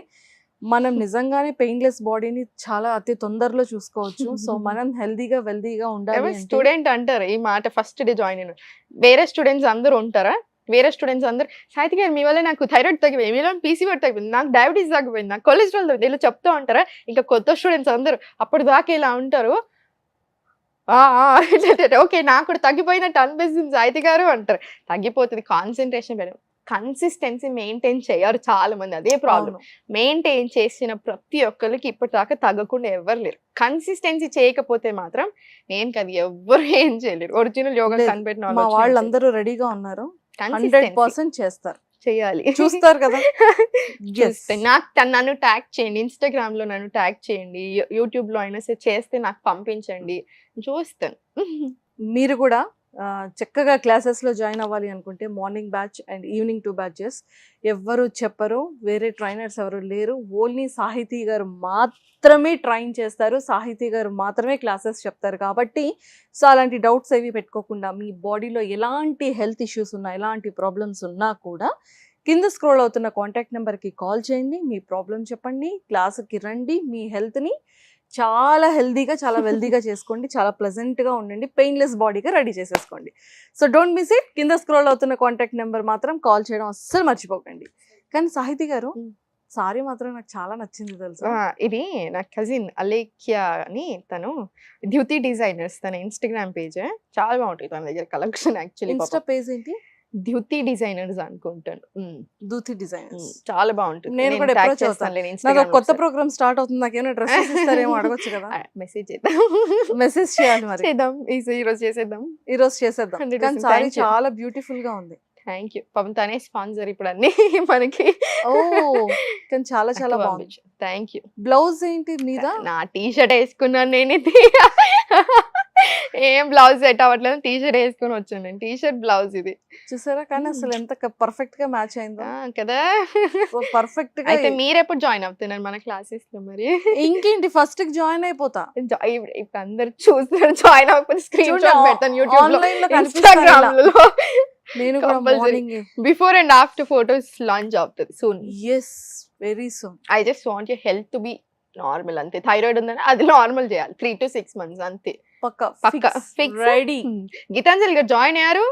మనం నిజంగానే పెయిన్లెస్ బాడీని చాలా అతి తొందరలో చూసుకోవచ్చు. సో మనం హెల్దీగా వెల్దీగా ఉండాలి. స్టూడెంట్ అంటారు ఈ మాట ఫస్ట్ డే జాయిన్ అయిన. వేరే స్టూడెంట్స్ అందరూ ఉంటారా? వేరే స్టూడెంట్స్ అందరు, సాహితి గారు మీ వల్ల నాకు థైరాయిడ్ తగ్గిపోయింది, మీలో పీసీఓడి తగ్గిపోయింది, నాకు డయాబెటీస్ తగ్గిపోయింది, నాకు కొలెస్ట్రాల్ తగ్గింది, ఇలా చెప్తూ ఉంటారా? ఇంకా కొత్త స్టూడెంట్స్ అందరూ అప్పటిదాకా ఇలా ఉంటారు. ఓకే నాకు కూడా తగ్గిపోయినట్టు అనిపిస్తుంది సాహితి గారు అంటారు. తగ్గిపోతుంది. కాన్సన్ట్రేషన్ పెరగదు. కన్సిస్టెన్సీ మెయింటైన్ చేయరు చాలా మంది. అదే ప్రాబ్లం. మెయింటైన్ చేసిన ప్రతి ఒక్కరికి ఇప్పటిదాకా తగ్గకుండా ఎవరు లేరు. కన్సిస్టెన్సీ చేయకపోతే మాత్రం నేను అది ఎవ్వరు ఏం చేయలేరు. ఒరిజినల్ యోగా కనిపెట్టిన వాళ్ళందరూ రెడీగా ఉన్నారు, 100% చేస్తారు, చేయాలి, చూస్తారు కదా. నన్ను ట్యాగ్ చేయండి, ఇన్స్టాగ్రామ్ లో నన్ను ట్యాగ్ చేయండి, యూట్యూబ్ లో అయినా సరే చేస్తే నాకు పంపించండి, చూస్తాను. మీరు కూడా చక్కగా క్లాసెస్లో జాయిన్ అవ్వాలి అనుకుంటే morning batch and evening 2 batches. ఎవ్వరు చెప్పరు, వేరే ట్రైనర్స్ ఎవరు లేరు. ఓన్లీ సాహితీ గారు మాత్రమే ట్రైన్ చేస్తారు, సాహితీ గారు మాత్రమే క్లాసెస్ చెప్తారు. కాబట్టి సో అలాంటి డౌట్స్ ఏవి పెట్టుకోకుండా మీ బాడీలో ఎలాంటి హెల్త్ ఇష్యూస్ ఉన్నా, ఎలాంటి ప్రాబ్లమ్స్ ఉన్నా కూడా కింద స్క్రోల్ అవుతున్న కాంటాక్ట్ నెంబర్కి కాల్ చేయండి, మీ ప్రాబ్లం చెప్పండి, క్లాస్కి రండి, మీ హెల్త్ని చాలా హెల్దీగా, చాలా వెల్దీగా చేసుకోండి, చాలా ప్లెజెంట్గా ఉండండి, పెయిన్లెస్ బాడీగా రెడీ చేసేసుకోండి. So don't miss it. కింద స్క్రోల్ అవుతున్న కాంటాక్ట్ నెంబర్ మాత్రం కాల్ చేయడం అస్సలు మర్చిపోకండి. కానీ సాహితీ గారు, సారీ మాత్రం నాకు చాలా నచ్చింది తెలుసా. ఇది నా కజిన్ అలేఖ్య అని, తను ద్యుతి డిజైనర్స్, తన ఇన్స్టాగ్రామ్ పేజ్ చాలా బాగుంటుంది తన దగ్గర కలెక్షన్. యాక్చువల్లీ ఇన్స్టా పేజ్ ఏంటి? ద్యుతి డిజైనర్స్ అనుకుంటాను. దూతి డిజైనర్స్. చాలా బాగుంటుంది. నేను కూడా approach అవుతాను. నాకు ఒక కొత్త ప్రోగ్రామ్ స్టార్ట్ అవుతుంది, నాకేమైనా డ్రెస్సెస్ ఇస్తారేమో అడగొచ్చు కదా. మెసేజ్ చేద్దాం, మెసేజ్ చేయాలి మరి. చేద్దాం, ఈ రోజు చేసేద్దాం, ఈ రోజు చేసేద్దాం. 100% కానీ సారీ thank you. చాలా బ్యూటిఫుల్ గా ఉంది. Thank you. పాపం తనే స్పాన్సర్ ఇప్పుడు అన్ని మనకి. ఓ కానీ చాలా చాలా బాగుంది. Thank you. బ్లౌజ్ ఏంటి మీద? నా టీ షర్ట్ వేసుకున్నాను నేను. ఇది ఏం బ్లౌజ్ సెట్ అవ్వట్లేదు, టీ షర్ట్ వేసుకొని వచ్చాను నేను. టీ షర్ట్ బ్లౌజ్ ఇది చూసారా, కానీ అసలు ఎంత పర్ఫెక్ట్ గా మ్యాచ్ అయిందో కదా. పర్ఫెక్ట్ గా. అయితే మీరు ఎప్పుడు జాయిన్ అవుతున్నారు మన క్లాసెస్ లో? మరి ఇంకేంటి, ఫస్ట్ కి జాయిన్ అయిపోతా. ఇప్పుడు అందరు చూస్తున్నారు, జాయిన్ అవ్వకపోతే స్క్రీన్ షాట్ పెడతాను యూట్యూబ్ లో, ఆన్లైన్ లో ఇన్స్టాగ్రామ్ లో. నేను కూడా morning before and after photos launch అవుతుంది soon. Yes, very soon. I just want your health to be normal అంతే. థైరాయిడ్ ఉందని అది నార్మల్ చేయాలి 3 to 6 months అంతే. పక్కా ఫిక్స్ రెడీ. గీతాంజలి గారు జాయిన్ అయ్యారు,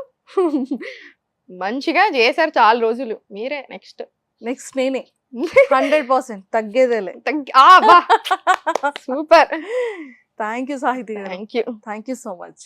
మంచిగా చేశారు చాలా రోజులు. మీరే నెక్స్ట్ నేనే 100% తగ్గేదేలే. సూపర్. థ్యాంక్ యూ సాహితీ గారు, thank you. Thank you so much.